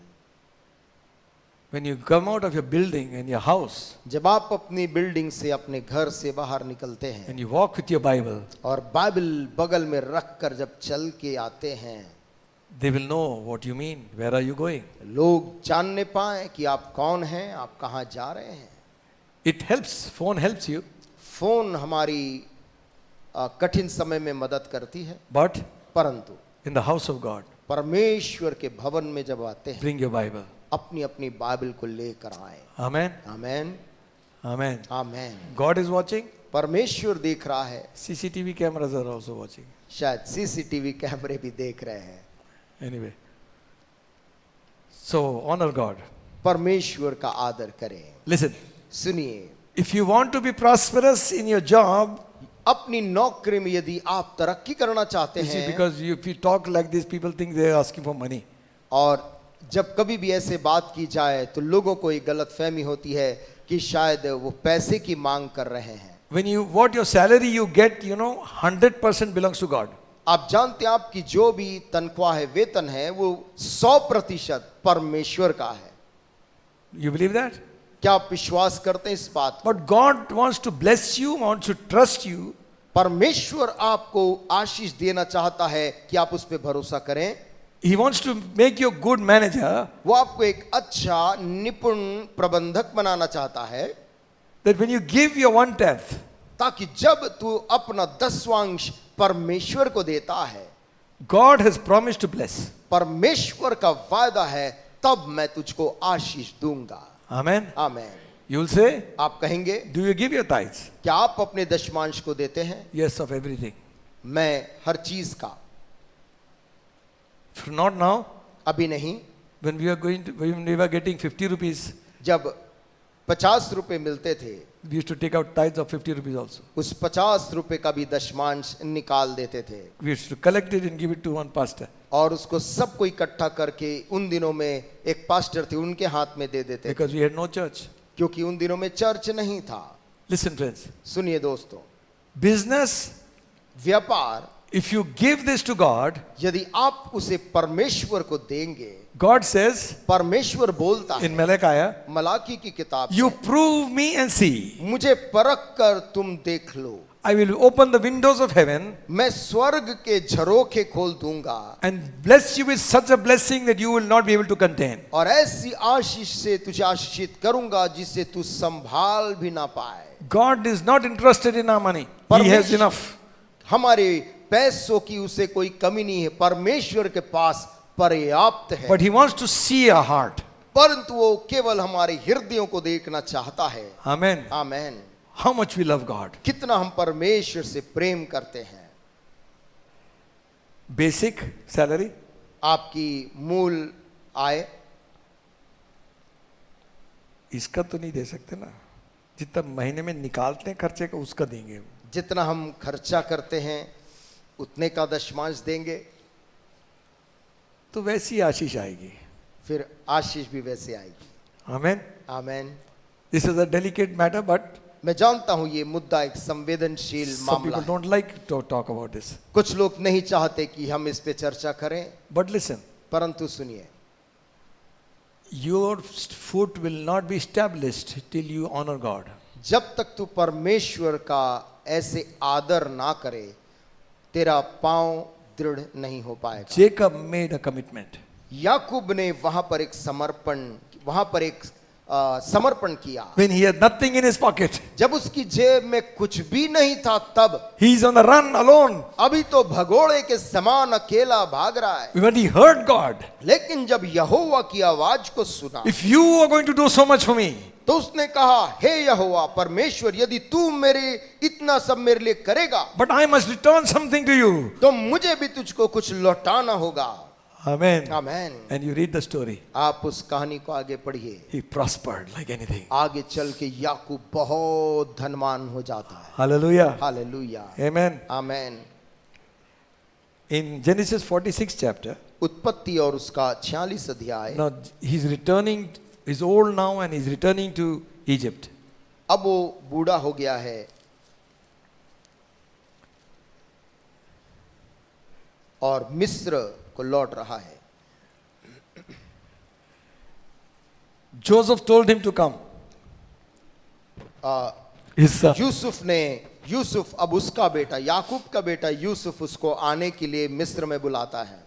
When you come out of your building and your house जब आप अपनी बिल्डिंग से, अपने घर से बाहर निकलते हैं and you walk with your Bible, और बाइबल बगल में रख कर जब चल के आते हैं, they will know what you mean. Where are you going? लोग जानने पाए कि आप कौन हैं, आप कहाँ जा रहे हैं। It helps. Phone helps you. Phone हमारी कठिन समय में मदद करती है, But परंतु in the house of God, परमेश्वर के भवन में जब आते हैं, bring your Bible. अपनी अपनी बाइबल को लेकर आए। Amen. Amen, Amen. Amen. God is watching. परमेश्वर देख रहा है। CCTV cameras are also watching. शायद सीसीटीवी कैमरे भी देख रहे हैं। Anyway. So honor God. परमेश्वर का आदर करें। Listen. सुनिए, If you want to be prosperous in your job, अपनी नौकरी में यदि आप तरक्की करना चाहते you see, हैं, because if you talk like this, people think they are asking for money. और जब कभी भी ऐसे बात की जाए तो लोगों को एक गलत फहमी होती है कि शायद वो पैसे की मांग कर रहे हैं। When you, what your salary you get, 100% belongs to God. आप जानते हैं आपकी जो भी तनख्वाह है, वेतन है, वो 100% परमेश्वर का है। You believe that? क्या आप विश्वास करते हैं इस बात? But God wants to bless you, wants to trust you. परमेश्वर आपको आशीष देना चाहता है कि आप उस पर भरोसा करें। He wants to make you a good manager. वो आपको एक अच्छा निपुण प्रबंधक बनाना चाहता है, That when you give your 1/10, ताकि जब तू अपना 10वां परमेश्वर को देता है, God has promised to bless. परमेश्वर का वायदा है, तब मैं तुझको आशीष दूंगा। Amen. Amen. You will say, आप कहेंगे, do you give your tithes? क्या आप अपने दशमांश को देते हैं? Yes, of everything. मैं हर चीज का। Not now. अभी नहीं। When we were getting 50 rupees, जब 50 रुपए मिलते थे, we used to take out tithes of 50 rupees also. उस 50 रुपए का भी दशमांश निकाल देते थे We used to collect it and give it to one pastor. और उसको सबको इकट्ठा करके उन दिनों में एक पास्टर थे, उनके हाथ में दे देते थे, Because we had no church. क्योंकि उन दिनों में चर्च नहीं था। Listen friends, सुनिए दोस्तों, business, व्यापार, if you give this to God, यदि आप उसे परमेश्वर को देंगे, God says परमेश्वर बोलता in है Malachi, मलाकी की किताब you में, prove me and see. मुझे परख कर तुम देख लो, I will open the windows of heaven मैं स्वर्ग के झरोखे खोल दूंगा and bless you with such a blessing that you will not be able to contain. और ऐसी आशीष से तुझे आशीषित करूंगा जिसे तू संभाल भी ना पाए। God is not interested in our money. He has enough. हमारे पैसों की उसे कोई कमी नहीं है, परमेश्वर के पास पर्याप्त है। But He wants to see our heart. परंतु वो केवल हमारे हृदयों को देखना चाहता है। Amen. Amen. How much we love God. कितना हम परमेश्वर से प्रेम करते हैं। Basic salary, आपकी मूल आय, इसका तो नहीं दे सकते ना, जितना महीने में निकालते हैं खर्चे का उसका देंगे। जितना हम खर्चा करते हैं उतने का दशमांश देंगे, तो वैसी आशीष आएगी। फिर आशीष भी वैसे आएगी। Amen. Amen. This is a delicate matter, but मैं जानता हूं ये मुद्दा एक संवेदनशील some मामला people है। don't like to talk about this. कुछ लोग नहीं चाहते कि हम इस पे चर्चा करें, But listen, परंतु सुनिए, your foot will not be established till you honor God. जब तक तू परमेश्वर का ऐसे आदर ना करे, तेरा पांव दृढ़ नहीं हो पाएगा। Jacob made a commitment. याकूब ने वहां पर एक समर्पण किया। When he had nothing in his pocket, जब उसकी जेब में कुछ भी नहीं था, तब he is on the run alone. अभी तो भगोड़े के समान अकेला भाग रहा है। When he heard God, लेकिन जब यहोवा की आवाज को सुना, if you are going to do so much for me, तो उसने कहा, हे यहोवा परमेश्वर, यदि तू मेरे इतना सब मेरे लिए करेगा, but I must return something to you. तो मुझे भी तुझको कुछ लौटाना होगा। Amen. Amen. And you read the story. आप उस कहानी को आगे पढ़िए। He prospered like anything. आगे चल के याकूब बहुत धनवान हो जाता है। Hallelujah. Hallelujah. Amen. Amen. In Genesis 46 chapter, उत्पत्ति और उसका 46 अध्याय। now he's returning, he's old now and he's returning to Egypt. अब वो बूढ़ा हो गया है और मिस्र को लौट रहा है। Joseph told him to come. His son. Yusuf अब उसका बेटा, याकूब का बेटा यूसुफ उसको आने के लिए मिस्र में बुलाता है।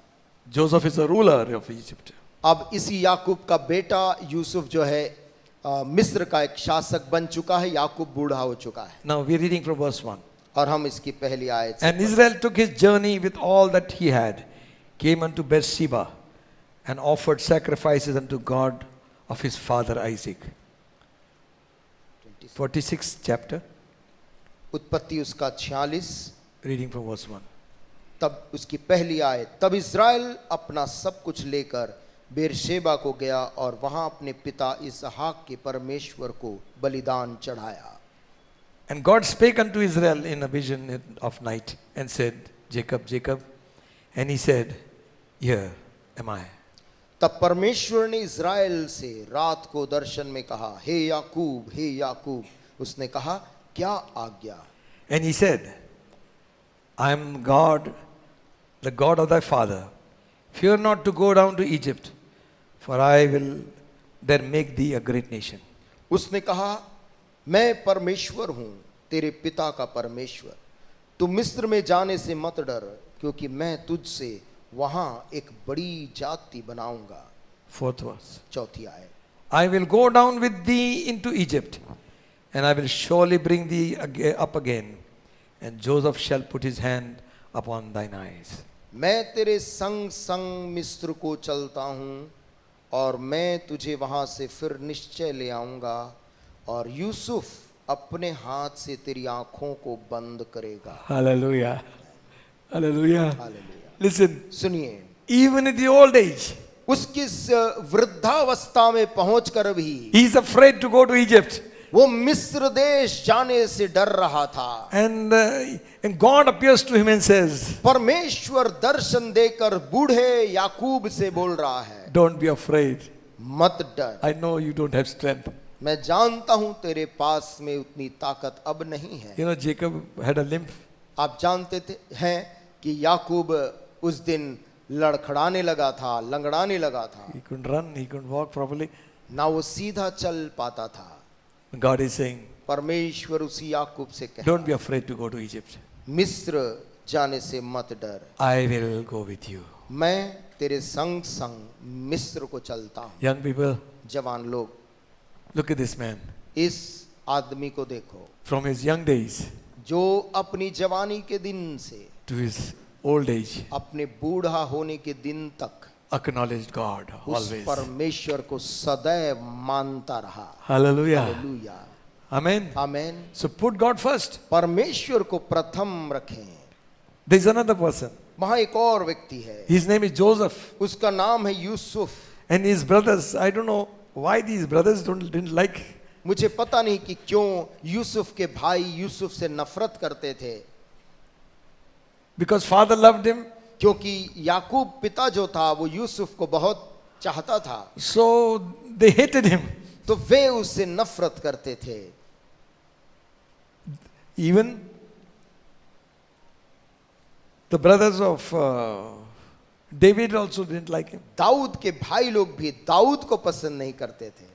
Joseph is a ruler of Egypt. अब इसी याकूब का बेटा यूसुफ जो है मिस्र का एक शासक बन चुका है। याकूब बूढ़ा हो चुका है। Now we are reading from verse 1. और हम इसकी पहली आयत से And Israel took his journey with all that he had, came unto Beersheba, and offered sacrifices unto God of his father Isaac. 46th chapter, उत्पत्ति उसका 46, reading from verse 1. तब उसकी पहली आयत, तब इस्राएल अपना सब कुछ लेकर बेरशेबा को गया और वहां अपने पिता इसहाक के परमेश्वर को बलिदान चढ़ाया। And God spake unto Israel in a vision of night and said, Jacob, Jacob. And he said, Here am I. तब परमेश्वर ने इस्राएल से रात को दर्शन में कहा, हे याकूब, हे याकूब। उसने कहा, क्या आज्ञा? And he said, I am God, the God of thy father. Fear not to go down to Egypt, for I will there make thee a great nation. उसने कहा, मैं परमेश्वर हूं, तेरे पिता का परमेश्वर। तू मिस्र में जाने से मत डर, क्योंकि मैं तुझसे वहां एक बड़ी जाति बनाऊंगा। 4th verse. चौथी आयत, I will go down with thee into Egypt, and I will surely bring thee up again, and Joseph shall put his hand upon thine eyes. मैं तेरे संग संग मिस्र को चलता हूं और मैं तुझे वहां से फिर निश्चय ले आऊंगा, और यूसुफ अपने हाथ से तेरी आंखों को बंद करेगा। Hallelujah. Hallelujah. हालेलुया। Listen, सुनिए, even in the old age, उसकी इस वृद्धावस्था में पहुंचकर भी he is afraid to go to Egypt. वो मिस्र देश जाने से डर रहा था। And God appears to him and says, परमेश्वर दर्शन देकर बूढ़े याकूब से बोल रहा है, Don't be afraid. मत डर। I know you don't have strength. मैं जानता हूं तेरे पास में उतनी ताकत अब नहीं है। You know, Jacob had a limp. आप जानते थे हैं कि याकूब उस दिन लड़खड़ाने लगा था, लंगड़ाने लगा था। He couldn't run, he couldn't walk properly. ना वो सीधा चल पाता था। God is saying, परमेश्वर उसी याकूब से कहे, Don't be afraid to go to Egypt. मिस्र जाने से मत डर, I will go with you. मैं तेरे संग संग मिस्र को चलता हूँ। Young people, जवान लोग, look at this man. इस आदमी को देखो। From his young days, जो अपनी जवानी के दिन से to his old age अपने बूढ़ा होने के दिन तक acknowledged God उस always. परमेश्वर को सदैव मानता रहा। Hallelujah. Hallelujah, Amen. आमेन। So put God first. परमेश्वर को प्रथम रखें। There is another person. वहां एक और व्यक्ति है, His name is Joseph. उसका नाम है Yusuf. And his brothers, I don't know why these brothers didn't like. मुझे पता नहीं कि क्यों यूसुफ के भाई यूसुफ से नफरत करते थे, Because father loved him. क्योंकि याकूब पिता जो था वो यूसुफ को बहुत चाहता था, So they hated him. तो वे उससे नफरत करते थे। Even the brothers of David also didn't like him. Dawood के भाई लोग भी दाऊद को पसंद नहीं करते थे।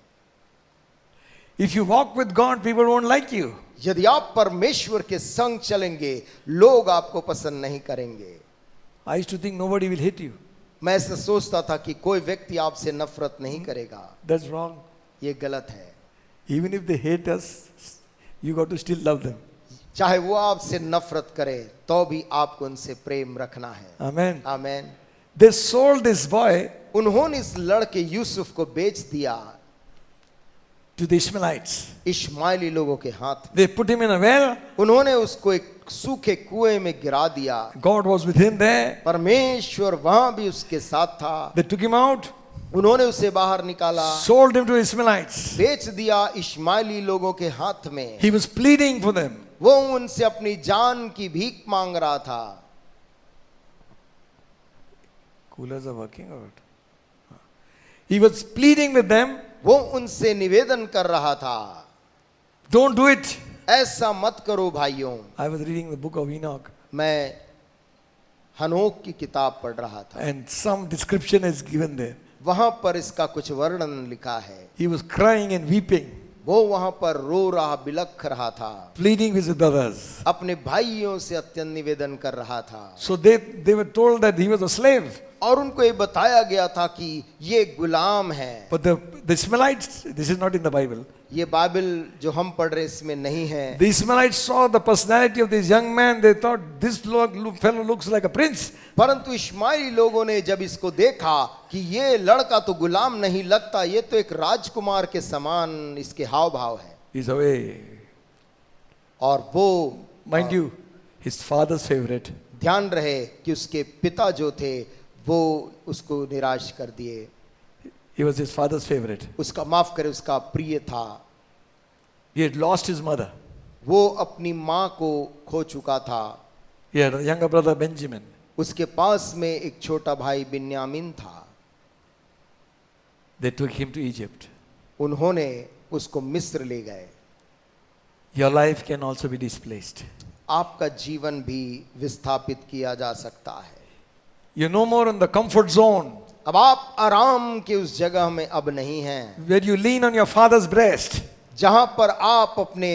If you walk with God, people won't like you. यदि आप परमेश्वर के संग चलेंगे लोग आपको पसंद नहीं करेंगे। I used to think nobody will hate you. मैं ऐसा सोचता था कि कोई व्यक्ति आपसे नफरत नहीं करेगा, That's wrong. ये गलत है। Even if they hate us, you got to still love them. चाहे वो आपसे नफरत करे तो भी आपको उनसे प्रेम रखना है। Amen. Amen. They sold this boy उन्होंने इस लड़के यूसुफ को बेच दिया to the Ishmaelites. इश्माइली लोगों के हाथ में। They put him in a well. उन्होंने उसको एक सूखे कुएं में गिरा दिया। God was with him there. परमेश्वर वहां भी उसके साथ था। They took him out, उन्होंने उसे बाहर निकाला, sold him to Ishmaelites. बेच दिया इश्माइली लोगों के हाथ में। He was pleading for them. वो उनसे अपनी जान की भीख मांग रहा था। Coolers are working or what? He was pleading with them. वो उनसे निवेदन कर रहा था, Don't do it. ऐसा मत करो भाइयों। I was reading the book of Enoch, मैं हनोक की किताब पढ़ रहा था, and some description is given there. वहां पर इसका कुछ वर्णन लिखा है। He was crying and weeping, वो वहां पर रो रहा, बिलख रहा था, pleading with his brothers. अपने भाइयों से अत्यंत निवेदन कर रहा था। So they were told that he was a slave. और उनको ये बताया गया था कि ये गुलाम है। But the Ishmaelites, this is not in the Bible. ये बाइबल जो हम पढ़ रहे हैं इसमें नहीं है। The Ishmaelites saw the personality of this young man. They thought this fellow looks like a prince. परंतु इश्माइली लोगों ने जब इसको देखा कि ये लड़का तो गुलाम नहीं लगता, ये तो एक राजकुमार के समान इसके हाव भाव है। He's away. और वो Mind you, his father's favorite. ध्यान रहे कि उसके पिता जो थे वो उसको निराश कर दिए। He was his father's favorite. उसका माफ करे, उसका प्रिय था। He had lost his mother. वो अपनी माँ को खो चुका था। He had a younger brother Benjamin. उसके पास में एक छोटा भाई बिन्यामीन था। They took him to Egypt. उन्होंने उसको मिस्र ले गए। Your life can also be displaced. आपका जीवन भी विस्थापित किया जा सकता है। You're no more in the comfort zone अब आप आराम के उस जगह में अब नहीं हैं, where you lean on your father's breast. जहां पर आप अपने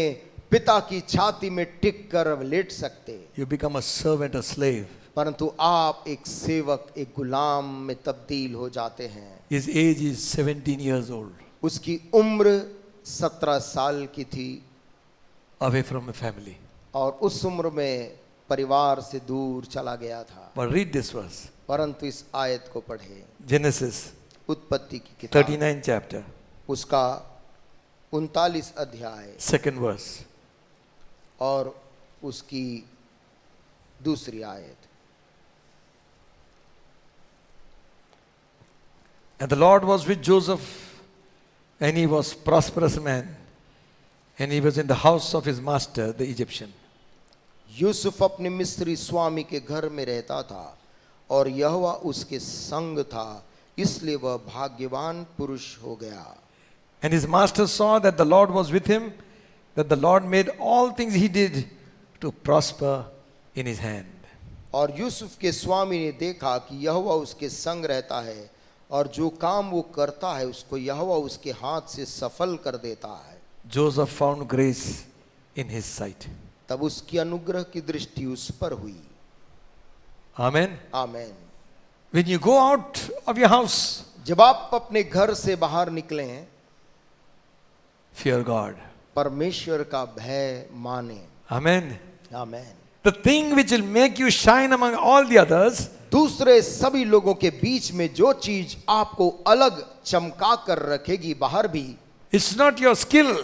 पिता की छाती में टिक कर लेट सकते, You become a servant, a slave. परंतु आप एक सेवक, एक गुलाम में तब्दील हो जाते हैं। His age is 17 years old, उसकी उम्र 17 साल की थी away from the family. और उस उम्र में परिवार से दूर चला गया था। But read this verse. परंतु इस आयत को पढ़े, Genesis उत्पत्ति की किताब 39 chapter, उसका 39 अध्याय 2nd verse. और उसकी दूसरी आयत। And the Lord was with Joseph, and he was prosperous man, and he was in the house of his master, the Egyptian. Yusuf अपने मिस्री स्वामी के घर में रहता था और यहोवा उसके संग था, इसलिए वह भाग्यवान पुरुष हो गया। And his master saw that the Lord was with him, that the Lord made all things he did to prosper in his hand. और यूसुफ के स्वामी ने देखा कि यहोवा उसके संग रहता है और जो काम वो करता है उसको यहोवा उसके हाथ से सफल कर देता है। Joseph found grace in his sight. तब उसकी अनुग्रह की दृष्टि उस पर हुई। Amen. Amen. When you go out of your house, जब आप अपने घर से बाहर निकले हैं, fear God. परमेश्वर का भय माने। Amen. Amen. The thing which will make you shine among all the others दूसरे सभी लोगों के बीच में जो चीज आपको अलग चमका कर रखेगी बाहर भी, is not your skill,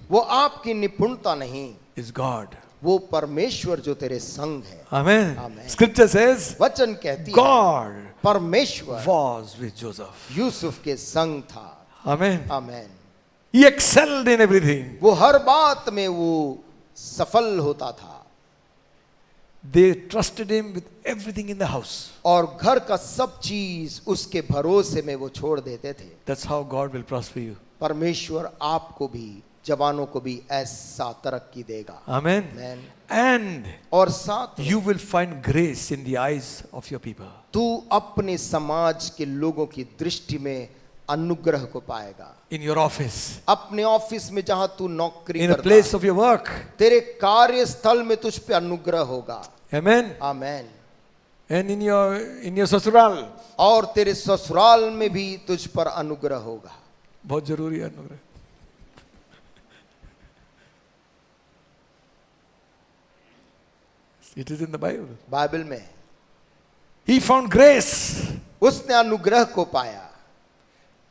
वो आपकी निपुणता नहीं, is God. वो परमेश्वर जो तेरे संग है। Amen. Amen. Scripture says वचन कहती है God परमेश्वर was with Joseph. यूसुफ के संग था। Amen. Amen. He excelled in everything. वो हर बात में वो सफल होता था They trusted him with everything in the house. और घर का सब चीज उसके भरोसे में वो छोड़ देते थे। That's how God will prosper you. परमेश्वर आपको भी, जवानों को भी ऐसा तरक्की देगा। Amen. आमेन। And और साथ में you will find grace in the eyes of your people. तू अपने समाज के लोगों की दृष्टि में अनुग्रह को पाएगा। In your office, अपने ऑफिस में जहां तू नौकरी in a करता place है, of your work. तेरे कार्यस्थल में तुझ पे अनुग्रह होगा। Amen. Amen. And in your ससुराल, और तेरे ससुराल में भी तुझ पर अनुग्रह होगा। बहुत जरूरी है अनुग्रह। It is in the Bible. Bible में He found grace. उसने अनुग्रह को पाया।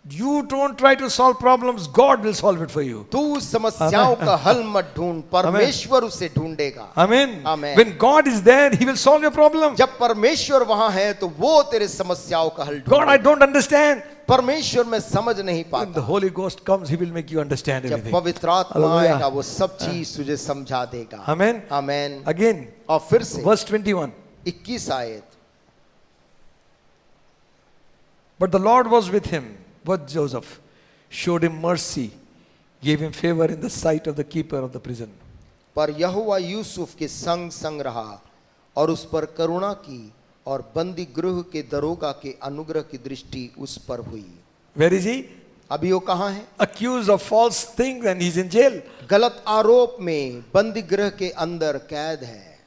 You don't try to solve problems, God will solve it for you. तू समस्याओं का हल मत ढूंढ, परमेश्वर उसे ढूंढेगा। Amen. Amen. When God is there, He will solve your problem. जब परमेश्वर वहां है तो वो तेरे समस्याओं का हल God, I ढूंढेगा। don't understand. परमेश्वर मैं समझ नहीं When the पाता। Holy Ghost comes, He will make you understand जब everything. पवित्र आत्मा Hallelujah. आएगा वो सब चीज तुझे समझा देगा। Amen. आमेन। Again, और फिर से verse 21. 21 आयत। But the Lord was with him, with Joseph, showed him mercy, gave him favor in the sight of the keeper of the prison. पर यहोवा यूसुफ के संग संग रहा और उस पर करुणा की और बंदी गृह के दरोगा के अनुग्रह की दृष्टि उस पर हुई। Where is he? अभी वो कहाँ है? Accused of false things and he's in jail. गलत आरोप में बंदी गृह के अंदर कैद है।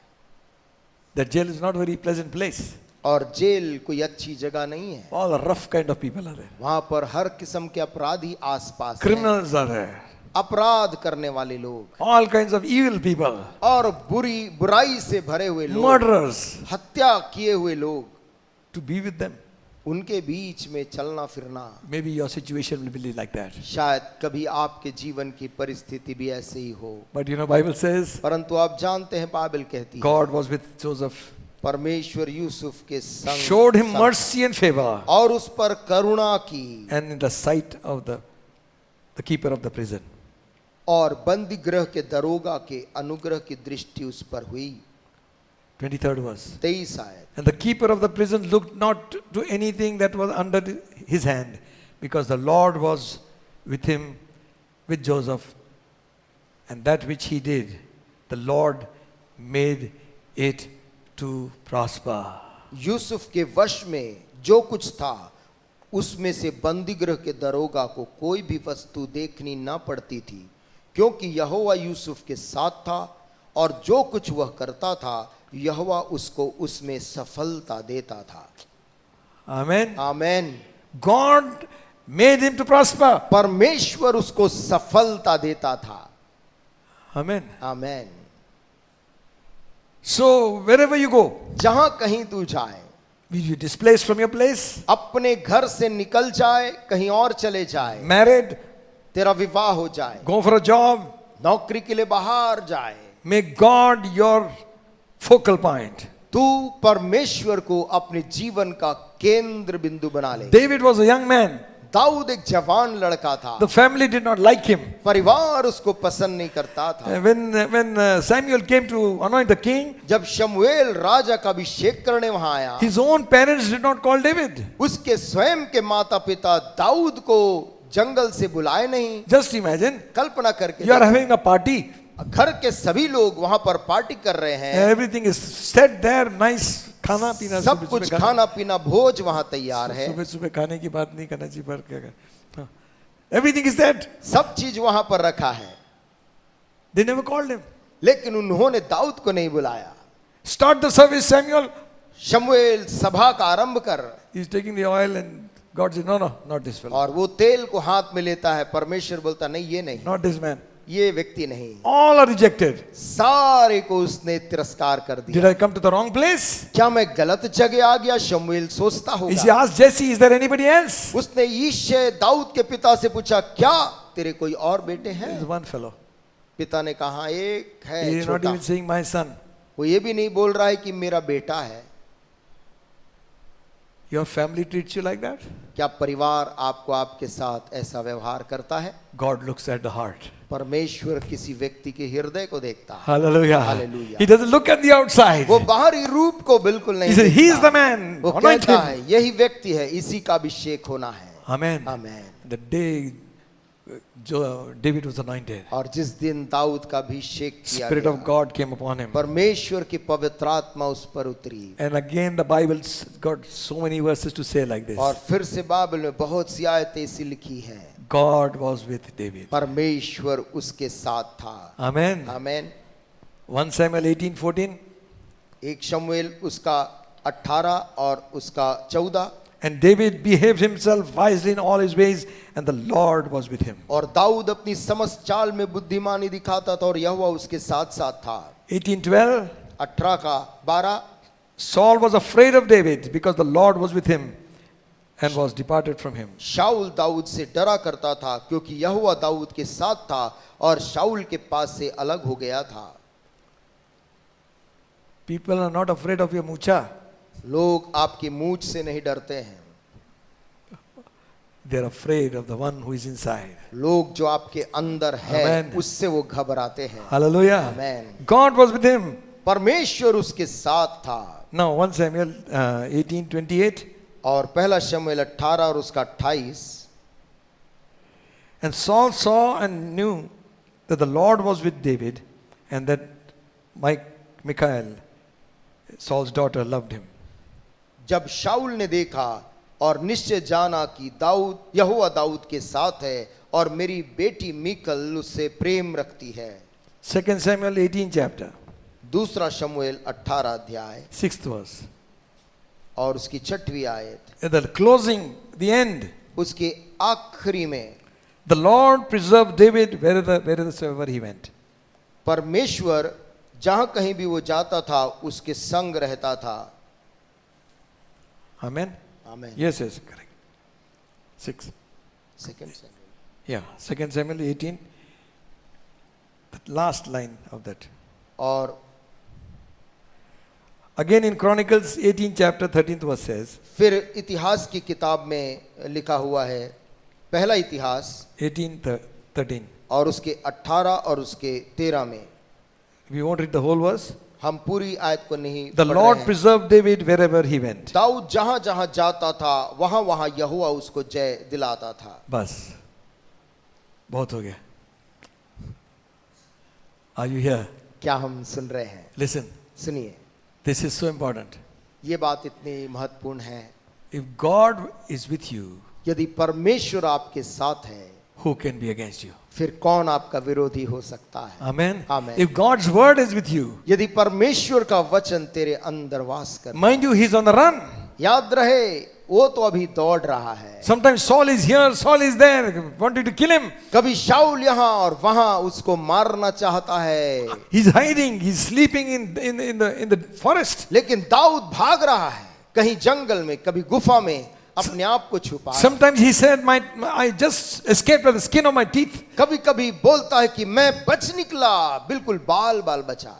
That jail is not a very pleasant place. और जेल कोई अच्छी जगह नहीं है। All the rough kind of people are there. वहां पर हर किस्म के अपराधी आसपास हैं। Criminals are there. अपराध करने वाले लोग All kinds of evil people. और बुराई से भरे हुए लोग, Murderers. हत्या किए हुए लोग, To be with them. उनके बीच में चलना फिरना। Maybe your situation will be like that. शायद कभी आपके जीवन की परिस्थिति भी ऐसे ही हो। But you know, Bible says परंतु आप जानते हैं बाइबल कहती है God was with Joseph, परमेश्वर यूसुफ के संग showed him संग mercy and favor, और उस पर करुणा की and in the sight of the keeper of the prison. और बंदी गृह के दरोगा के अनुग्रह की दृष्टि उस पर हुई। 23rd verse. 23 आयत। And the keeper of the prison looked not to anything that was under his hand, because the Lord was with him, with Joseph, and that which he did, the Lord made it to prosper. Yusuf के वश में जो कुछ था उसमें से बंदी गृह के दरोगा को कोई भी वस्तु देखनी ना पड़ती थी, क्योंकि यहोवा यूसुफ के साथ था और जो कुछ वह करता था यहोवा उसको उसमें सफलता देता था। Amen. Amen. God made him to prosper. परमेश्वर उसको सफलता देता था। Amen. Amen. So wherever you go, जहां कहीं तू जाए, be you displaced from your place, अपने घर से निकल जाए, कहीं और चले जाए, married, तेरा विवाह हो जाए, go for a job, नौकरी के लिए बाहर जाए, make God your focal point. तू परमेश्वर को अपने जीवन का केंद्र बिंदु बना ले। David was a young man. Dawood एक जवान लड़का था। The family did not like him. परिवार उसको पसंद नहीं करता था। When Samuel came to anoint the king, जब शमूएल राजा का अभिषेक करने वहां आया, his own parents did not call David. उसके स्वयं के माता पिता दाऊद को जंगल से बुलाए नहीं। Just imagine, कल्पना करके you are having a party. घर के सभी लोग वहां पर पार्टी कर रहे हैं, Everything is set there, nice खाना पीना, सब कुछ खाना पीना भोज वहां तैयार है, सुबह सुबह खाने की बात नहीं करना चाहिए, पर क्या कर, everything is that. सब चीज वहां पर रखा है, They never called him. लेकिन उन्होंने दाऊद को नहीं बुलाया। Start the service, Samuel. शमूएल सभा का आरंभ कर, He's taking the oil and God says, no, not this fellow, और वो तेल को हाथ में लेता है, परमेश्वर बोलता नहीं ये नहीं, not this man. ये व्यक्ति नहीं, All are rejected. सारे को उसने तिरस्कार कर Did दिया। I come to the wrong place? क्या मैं गलत जगह आ गया? शमूएल सोचता He होगा। asked Jesse, is there anybody else? उसने यिशै दाऊद के पिता से पूछा, क्या तेरे कोई और बेटे There is हैं? one fellow. पिता ने कहा, एक He है is not छोटा। even saying my son. वो ये भी नहीं बोल रहा है कि मेरा बेटा है। Your family treats you like that? क्या परिवार आपको आपके साथ ऐसा व्यवहार करता है? God looks at the heart. परमेश्वर किसी व्यक्ति के हृदय को देखता है। Hallelujah. Hallelujah. He doesn't look at the outside. वो बाहरी रूप को बिल्कुल He नहीं says, he is देखता। the man. वो Anoint कहता him. है यही व्यक्ति है, इसी का अभिषेक होना है। Amen. Amen. The day David was anointed, और जिस दिन दाऊद का अभिषेक किया Spirit of गया, God came upon him. परमेश्वर की पवित्र आत्मा उस पर उतरी। And again, the Bible's got so many verses to say like this. और फिर से बाइबल में बहुत सी आयतें ऐसी लिखी हैं, God was with David. परमेश्वर उसके साथ था। Amen. आमेन। 1 Samuel 18:14. एक शमूएल उसका 18 और उसका 14। And David behaved himself wisely in all his ways, and the Lord was with him. और दाऊद अपनी समस्त चाल में बुद्धिमानी दिखाता था और यहोवा उसके साथ साथ था। 18:12. 18 का 12। Saul was afraid of David because the Lord was with him and was departed from him. शाऊल दाऊद से डरा करता था क्योंकि यहोवा दाऊद के साथ था और शाऊल के पास से अलग हो गया था। People are not afraid of your mucha. लोग आपकी मूंछ से नहीं डरते हैं, They are afraid of the one who is inside. लोग जो आपके अंदर है Amen. उससे वो घबराते हैं। Hallelujah. Amen. God was with him. परमेश्वर उसके साथ था। Now 1 Samuel 18:28. और पहला शमूएल 18 और उसका 28। And Saul saw and knew that the Lord was with David, and that Michal, Saul's daughter, loved him. जब शाऊल ने देखा और निश्चय जाना कि दाऊद यहोवा दाऊद के साथ है और मेरी बेटी मीकल उससे प्रेम रखती है। 2 Samuel 18 chapter, दूसरा शमूएल 18 अध्याय 6th verse. और उसकी 6वीं आयत। At the closing, the end, उसके आखिरी में the Lord preserved David wheresoever he went. परमेश्वर जहां कहीं भी वो जाता था उसके संग रहता था। Amen. आमीन। Yes, correct. 6. सेकंड शमूएल। Yeah, 2 Samuel 18. The last line of that. और Again in Chronicles 18 chapter 13th verse says, फिर इतिहास की किताब में लिखा हुआ है, पहला इतिहास 18:13. और उसके 18 और उसके 13 में। We won't read the whole verse. हम पूरी आयत को नहीं The पढ़ Lord रहे हैं। preserved David wherever he went. Dawood जहां जहां जाता था वहां वहां यहोवा उसको जय दिलाता था। बस बहुत हो गया. Are you here? क्या हम सुन रहे हैं? Listen, सुनिए, this is so important. ये बात इतनी महत्वपूर्ण है। If God is with you, यदि परमेश्वर आपके साथ है who can be against you? फिर कौन आपका विरोधी हो सकता है? Amen. Amen. If God's word is with you, यदि परमेश्वर का वचन तेरे अंदर वास कर, mind you, he's on the run. याद रहे वो तो अभी दौड़ रहा है। Sometimes Saul is here, Saul is there, wanted to kill him. कभी शाऊल यहाँ और वहां उसको मारना चाहता है, He's hiding, he's sleeping in the forest. लेकिन दाऊद भाग रहा है, कहीं जंगल में, कभी गुफा में अपने आप को छुपा। Sometimes he said, I just escaped by the skin of my teeth. कभी कभी बोलता है कि मैं बच निकला, बिल्कुल बाल बाल बचा।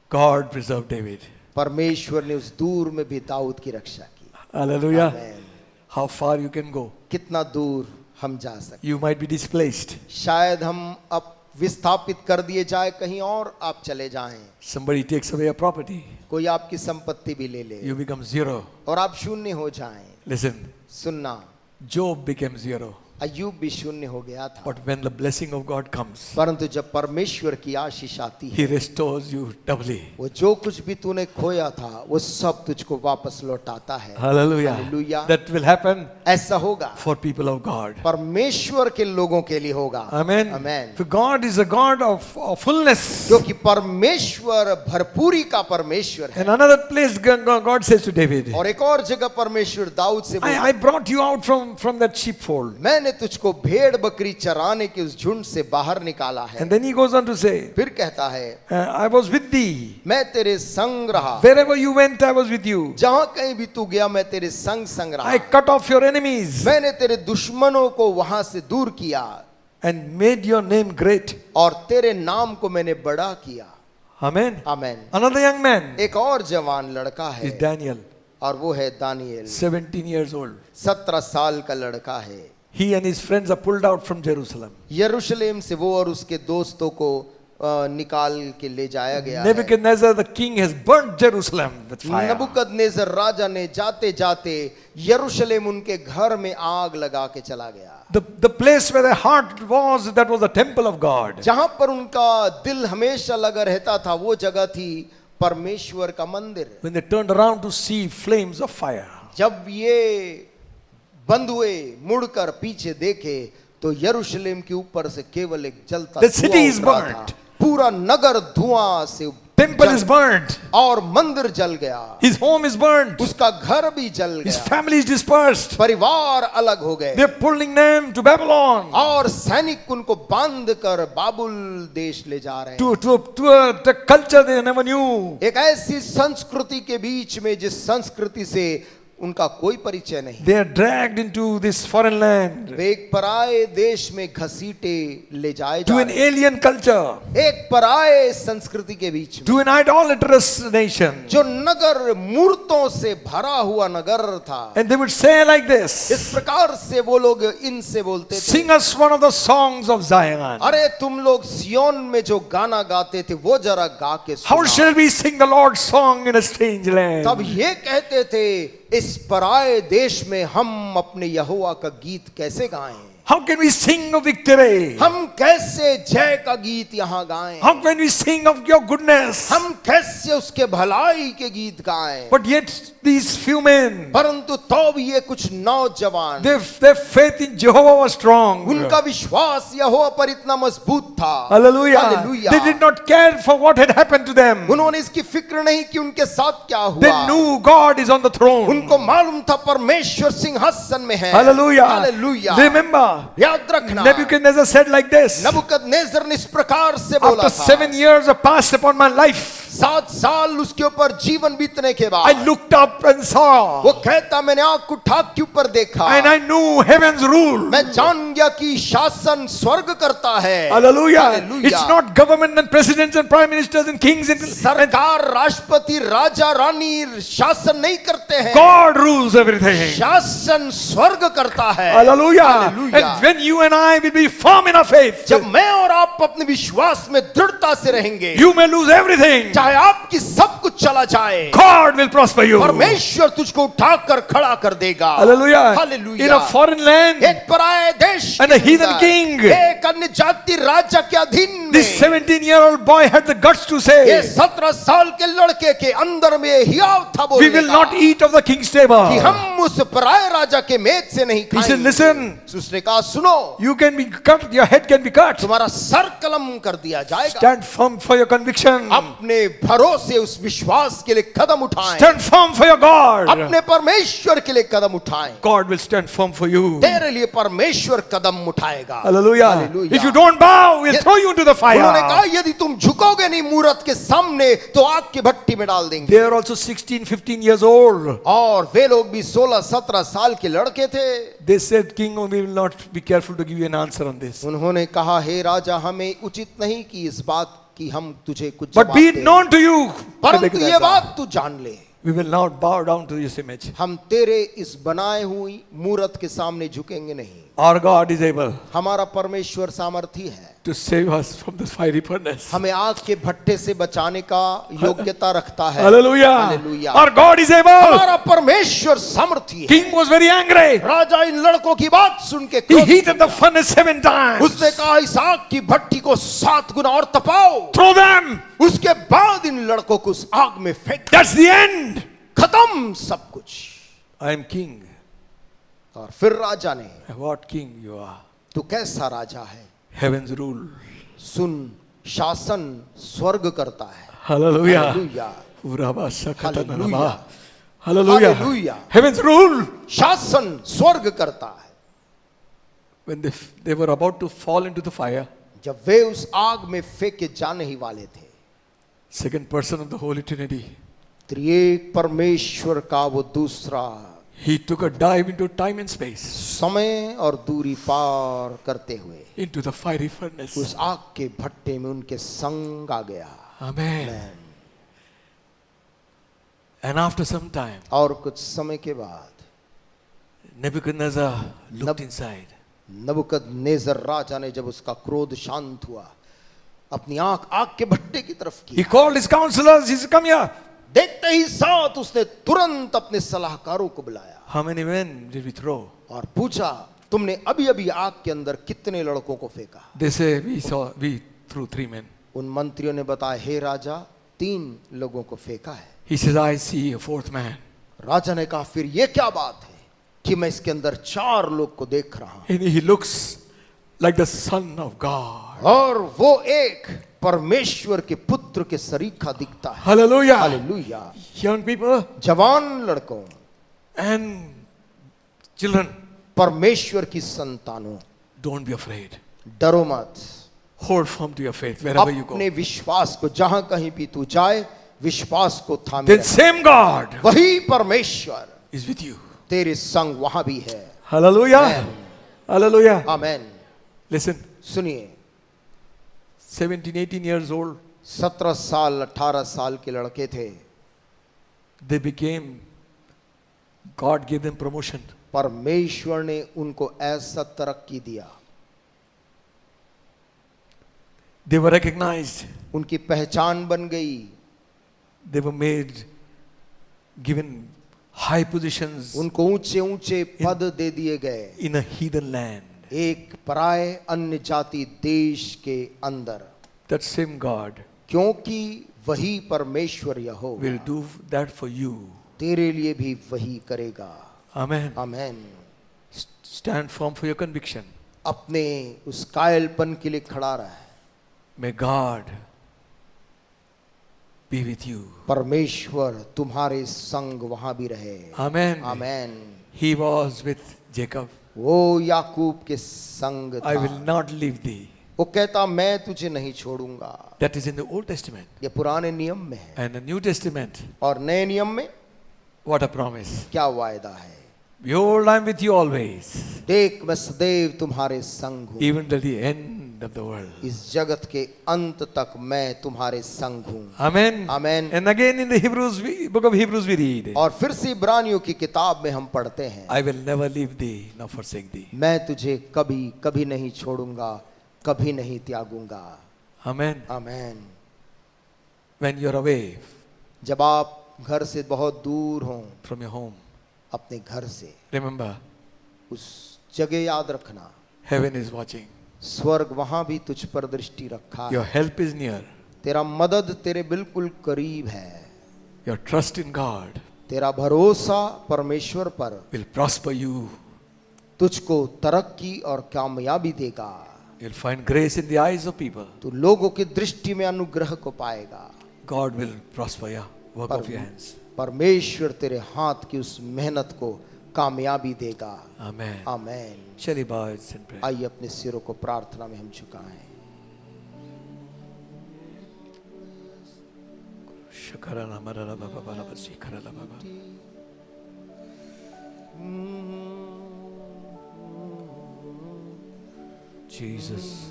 God preserved David. परमेश्वर ने उस दूर में भी दाऊद की रक्षा की। Hallelujah. Amen. How far you can go. कितना दूर हम जा सकते। You might be displaced. शायद हम अब विस्थापित कर दिए जाए, कहीं और आप चले जाएं, Somebody takes away your property. कोई आपकी संपत्ति भी ले ले You become zero. और आप शून्य हो जाएं। Listen, सुनना, Job became zero. अय्यूब भी शून्य हो गया था, But when the blessing of God comes, परंतु जब परमेश्वर की आशीष आती He है, restores you doubly. वो जो कुछ भी तूने खोया था वो सब तुझको वापस लौटाता है। Hallelujah. Hallelujah. That will happen ऐसा होगा for people of God. परमेश्वर के लोगों के लिए होगा। Amen. Amen. For God is a God of fullness. क्योंकि परमेश्वर भरपूरी का परमेश्वर है। In another place, God says to David, और एक और जगह परमेश्वर दाऊद से बोला, I brought you out from that sheepfold. मैंने तुझको भेड़ बकरी चराने के उस झुंड से बाहर निकाला है। And then he goes on to say, फिर कहता है, I was with thee. मैं तेरे संग रहा, Wherever you went, I was with you. जहां कहीं भी तू गया मैं तेरे संग संग रहा। I cut off your enemies मैंने तेरे दुश्मनों को वहां से दूर किया and made your name great. और तेरे नाम को मैंने बड़ा किया। Amen. आमेन। Another young man एक और जवान लड़का है is Daniel, और वो है दानिएल, 17 years old. 17 साल का लड़का है। He and his friends are pulled out from Jerusalem. यरूशलेम से वो और उसके दोस्तों को निकाल के ले जाया गया है। Nebuchadnezzar the king has burnt Jerusalem with fire. नबूकदनेस्सर राजा ने जाते जाते यरूशलेम उनके घर में आग लगा के चला गया। The place where their heart was, that was the temple of God. जहां पर उनका दिल हमेशा लगा रहता था वो जगह थी परमेश्वर का मंदिर। When they turned around to see flames of fire, जब ये बंद हुए मुड़कर पीछे देखे तो यरूशलेम के ऊपर से केवल एक जलता The city is धुआं उतरा burnt. था। पूरा नगर धुआं से temple is burnt, और मंदिर जल गया, his home is burnt, उसका घर भी जल his गया, family is dispersed. परिवार अलग हो गए They're pulling them to Babylon, और सैनिक उनको बांध कर बाबुल देश ले जा रहे हैं। to a culture they never knew. एक ऐसी संस्कृति के बीच में जिस संस्कृति से उनका कोई परिचय नहीं। They are dragged into this foreign land, वे एक पराये देश में घसीटे ले जाए to जा an रहे हैं। alien culture, एक पराये संस्कृति के बीच में to an idolatrous nation. जो नगर मूर्तों से भरा हुआ नगर था। And they would say like इस this, प्रकार से वो लोग इनसे बोलते थे, sing us one of the songs of Zion. अरे तुम लोग सियोन में जो गाना गाते थे वो जरा गा के How सुनाओ। shall we sing the Lord's song in a strange land? तब ये कहते थे, इस पराये देश में हम अपने यहोवा का गीत कैसे गाएं? How can we sing of victory? हम कैसे जय का गीत यहाँ गाएं? How can we sing of your goodness? हम कैसे उसके भलाई के गीत गाएं? But yet these few men, परंतु तो भी ये कुछ नौजवान, their faith in Jehovah was strong. उनका विश्वास यहोवा पर इतना मजबूत था। Hallelujah. Hallelujah. They did not care for what had happened to them. उन्होंने इसकी फिक्र नहीं कि उनके साथ क्या They हुआ। knew God is on the throne. उनको मालूम था परमेश्वर सिंहासन में है। Hallelujah. हालेलुया। Remember, याद रखना, Nebuchadnezzar said like this, नबूकदनेस्सर ने इस प्रकार से बोला after था, 7 years have passed upon my life, 7 साल उसके ऊपर जीवन बीतने के I बाद looked up and saw, वो कहता, मैंने आंख उठा के ऊपर देखा, and I knew heaven's rule. मैं जान गया कि शासन स्वर्ग करता है। Hallelujah. Hallelujah. It's not government and presidents and prime ministers and kings and सरकार, राष्ट्रपति, राजा, रानी शासन नहीं करते हैं। God rules everything. शासन स्वर्ग करता है। Hallelujah. Hallelujah. And when you and I will be firm in our faith, जब मैं और आप अपने विश्वास में दृढ़ता से रहेंगे, you may lose everything. चाहे आपकी सब कुछ चला जाए, God will prosper you. परमेश्वर तुझको उठाकर खड़ा कर देगा। Hallelujah. Hallelujah. In a foreign land, एक पराये देश and के a heathen अंदर, king, एक अन्य जाति राजा के अधीन this में, 17-year-old boy had the guts to ये say, 17 साल के लड़के के अंदर में हियाव था we बोलने will का, not eat of the king's table. कि हम उस पराये राजा के मेज से नहीं He said, खाएंगे। listen, उसने कहा, सुनो, you can be cut, your head can be cut. तुम्हारा सर कलम कर दिया जाएगा। Stand firm for your conviction. अपने भरोसे उस विश्वास के लिए कदम उठाएं, Stand firm for your God. अपने परमेश्वर के लिए कदम उठाएं। God will stand firm for you. तेरे लिए परमेश्वर कदम उठाएगा। Hallelujah. Hallelujah. If you don't bow, we'll throw you into the उन्होंने कहा, fire. यदि तुम झुकोगे नहीं मूरत के सामने तो आग की भट्टी में डाल देंगे। They are also 16, 15 years old. और वे लोग भी 16-17 साल के लड़के थे। They said, King, we will not be careful to give you an answer on this. उन्होंने कहा, हे राजा, हमें उचित नहीं कि इस बात की हम तुझे कुछ But जवाब be it दें। known to you, परंतु ये बात तू जान ले, we will not bow down to this image. हम तेरे इस बनाए हुई मूरत के सामने झुकेंगे नहीं। Our God is able हमारा परमेश्वर सामर्थी है to save us from the fiery furnace. हमें आग के भट्टे से बचाने का योग्यता रखता है। Hallelujah. Hallelujah. Our God is able. हमारा परमेश्वर सामर्थी है। King was very angry. राजा इन लड़कों की बात सुन के He क्रोधित heated the हुआ। furnace 7 times. उसने कहा, इस आग की भट्टी को 7 गुना और तपाओ। Throw them. उसके बाद इन लड़कों को उस आग में फेंक। That's the end. खत्म सब कुछ। I am king. और फिर राजा ने, What king you are? तू कैसा राजा है? Heaven's rule. सुन, शासन स्वर्ग करता है। Hallelujah. Hallelujah. Hallelujah. Hallelujah. Hallelujah. Heaven's rule. शासन स्वर्ग करता है। when they were about to fall into the fire, जब वे उस आग में फेंके जाने ही वाले थे, second person of the Holy Trinity, त्रिएक परमेश्वर का वो दूसरा he took a dive into time and space, समय और दूरी पार करते हुए into the fiery furnace. उस आग के भट्टे में उनके संग आ गया। Amen. And after some time, और कुछ समय के बाद Nebuchadnezzar looked inside. नबूकदनेस्सर राजा ने जब उसका क्रोध शांत हुआ, अपनी आंख आग के भट्टे की तरफ He की, called his counselors. He said, "Come here." देखते ही साथ उसने तुरंत अपने सलाहकारों को बुलाया How many men did we throw? और पूछा, तुमने अभी अभी आग के अंदर कितने लड़कों को फेंका? They say, we threw 3 men. उन मंत्रियों ने बताया, हे राजा, 3 लोगों को फेंका है। He says, I see a 4th man. राजा ने कहा, फिर ये क्या बात है कि मैं इसके अंदर 4 लोग को देख रहा हूं, And he looks like the Son of God. और वो एक परमेश्वर के पुत्र के सरीखा दिखता है। Hallelujah. हालेलुया। Young people जवान लड़कों and children, परमेश्वर की संतानों, don't be afraid. डरो मत, Hold firm to your faith wherever you go. अपने विश्वास को, जहां कहीं भी तू जाए, विश्वास को थामे The रख। same God वही परमेश्वर is with you. तेरे संग वहां भी है। Hallelujah. Amen. Hallelujah. आमेन। Listen, सुनिए, 17, 18 years old, 17 साल 18 साल के लड़के थे, they became, God gave them promotion. परमेश्वर ने उनको ऐसा तरक्की दिया, They were recognized. उनकी पहचान बन गई, They were made, given high positions उनको ऊंचे ऊंचे पद दे दिए गए in a heathen land. एक पराये अन्य जाति देश के अंदर, That same God क्योंकि वही परमेश्वर यहोवा will do that for you. तेरे लिए भी वही करेगा। Amen. Amen. Stand firm for your conviction. अपने उस कायलपन के लिए खड़ा रहा है। May God be with you. परमेश्वर तुम्हारे संग वहां भी रहे। Amen. Amen. He was with Jacob. वो याकूब के संग I will था, not leave thee. वो कहता मैं तुझे नहीं छोड़ूंगा। That is in the Old Testament. ये पुराने नियम में है, And the New Testament, और नए नियम में what a promise. क्या वायदा है? Behold, I am with you always, देख मैं सदैव तुम्हारे संग हूँ, even till the end of the world. इस जगत के अंत तक मैं तुम्हारे संग हूँ। Amen. Amen. And again in the book of Hebrews we read, और फिर से इब्रानियों की किताब में हम पढ़ते हैं, I will never leave thee nor forsake thee. मैं तुझे कभी कभी नहीं छोड़ूंगा, कभी नहीं त्यागूंगा। Amen. Amen. When you are away जब आप घर से बहुत दूर हों, from your home, अपने घर से, remember, उस जगह याद रखना, heaven is watching. स्वर्ग वहां भी तुझ पर दृष्टि रखा Your है। help is near. तेरा मदद तेरे बिल्कुल करीब है। Your trust in God तेरा भरोसा परमेश्वर पर will prosper you. तुझको तरक्की और कामयाबी देगा। You'll find grace in the eyes of people. तू लोगों की दृष्टि में अनुग्रह को पाएगा। God will prosper your work of your hands. परमेश्वर तेरे हाथ की उस मेहनत को कामयाबी देगा। Amen. Amen. Shall we bow heads and pray? आइए अपने सिरों को प्रार्थना में हम झुकाएं। Shakarala marala baba bala basi karala baba. Jesus.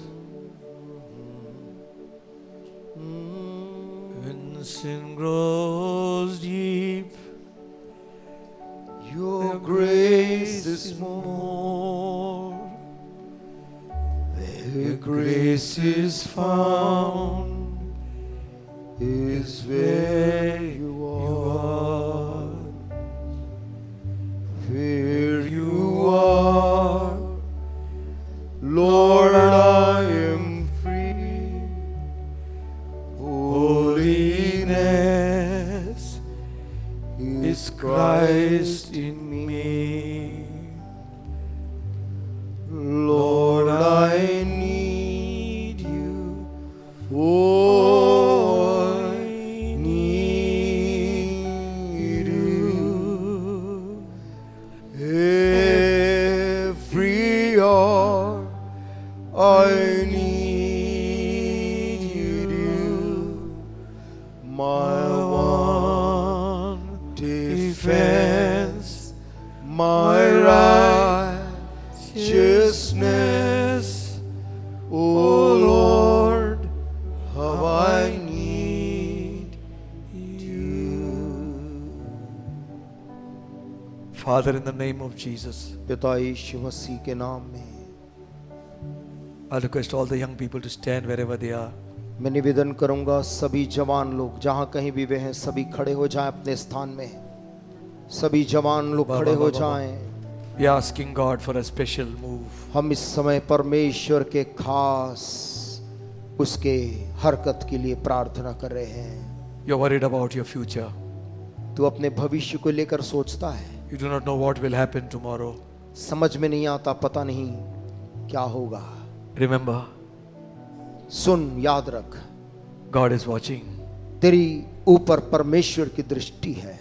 When sin grows deep, Your grace is more. Where grace is found is where you are. Where you are, Lord, I am free. Holiness is Christ in me. Lord, I need you. Oh, I need you. Every Savior, I need you, my one defense, my righteousness. Oh Lord, how I need you. Father, in the name of Jesus, पिता यीशु मसीह के नाम में I request all the young people to stand wherever they are. मैं निवेदन करूंगा सभी जवान लोग जहां कहीं भी वे हैं सभी खड़े हो जाएं अपने स्थान में। सभी जवान लोग खड़े हो जाएं। We are asking God for a special move. हम इस समय परमेश्वर के खास उसके हरकत के लिए प्रार्थना कर रहे हैं। You're worried about your future. तू अपने भविष्य को लेकर सोचता है। You do not know what will happen tomorrow. समझ में नहीं आता, पता नहीं क्या होगा। Remember, सुन, याद रख, God is watching. तेरी ऊपर परमेश्वर की दृष्टि है।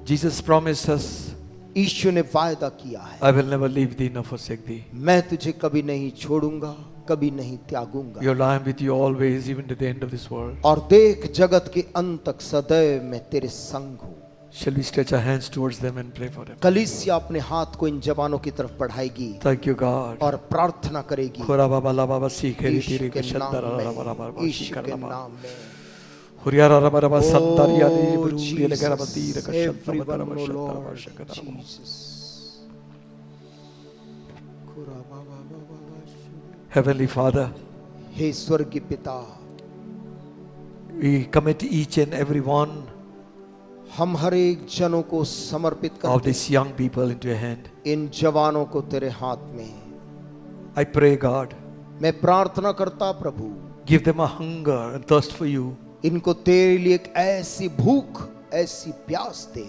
Jesus promised us, यीशु ने वायदा किया है, I will never leave thee nor forsake thee. मैं तुझे कभी नहीं छोड़ूंगा, कभी नहीं त्यागूंगा। Your I am with you always, even to the end of this world. और देख, जगत के अंत तक सदैव मैं तेरे संग हूँ। Shall we stretch our hands towards them and pray for them? कलीसिया अपने हाथ को इन जवानों की तरफ बढ़ाएगी Thank you, God. और प्रार्थना करेगी। Khora baba la baba sikhe ri यीशु tiri के ke shandara नाम la baba में, baba यीशु shikara के baba. नाम में। Huriyara la baba sandaria di Oh, buru di le gara bati Jesus, re ka shandara everyone, baba oh shandara Lord, baba shakara baba. Jesus. Heavenly Father, हे स्वर्गीय पिता, we commit each and every one हम हर एक जनों को समर्पित of करते these young people into your hand. इन जवानों को तेरे हाथ में। I pray, God, मैं प्रार्थना करता प्रभु, give them a hunger and thirst for you. इनको तेरे लिए एक ऐसी भूख, ऐसी प्यास दे।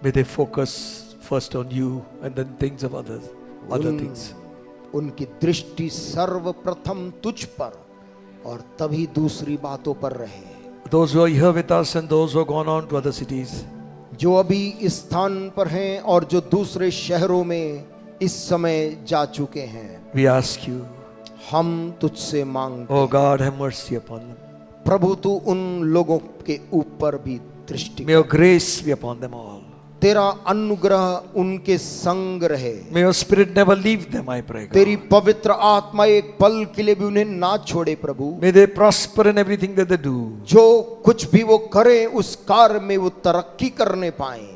May they focus first on you and then things of others, other things. उनकी दृष्टि सर्वप्रथम तुझ पर और तभी दूसरी बातों पर रहे। Those who are here with us and those who have gone on to other cities, जो अभी इस स्थान पर हैं और जो दूसरे शहरों में इस समय जा चुके हैं, we ask you, हम तुझसे मांगते oh God, have mercy upon them. प्रभु, तू उन लोगों के ऊपर भी दृष्टि May your grace be upon them all. तेरा अनुग्रह उनके संग रहे। May your spirit never leave them, I pray, तेरी God. पवित्र आत्मा एक पल के लिए भी उन्हें ना छोड़े प्रभु। May they prosper in everything that they do. जो कुछ भी वो करें उस कार्य में वो तरक्की करने पाए।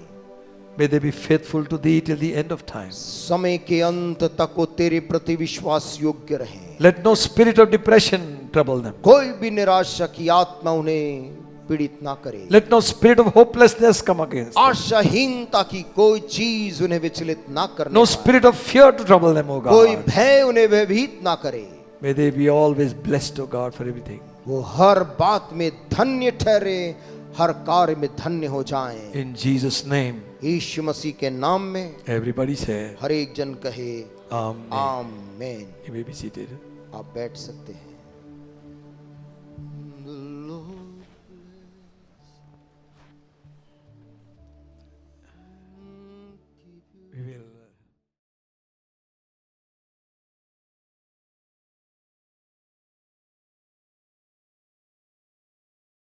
May they be faithful to thee till the end of time. समय के अंत तक वो तेरे प्रति विश्वास योग्य रहें। Let no spirit of depression trouble them. कोई भी निराशा की आत्मा उन्हें पीड़ित ना करे। Let no spirit of hopelessness come against them. आशाहीनता की कोई चीज उन्हें विचलित ना करने No पाए। spirit of fear to trouble them, O कोई God. भय उन्हें भयभीत ना करे। May they be always blessed, O God, for everything. वो हर बात में धन्य ठहरे, हर कार्य में धन्य हो जाएं। In Jesus' name, यीशु मसीह के नाम में everybody say, हर एक जन कहे Amen. आमीन। You may be seated. आप बैठ सकते हैं।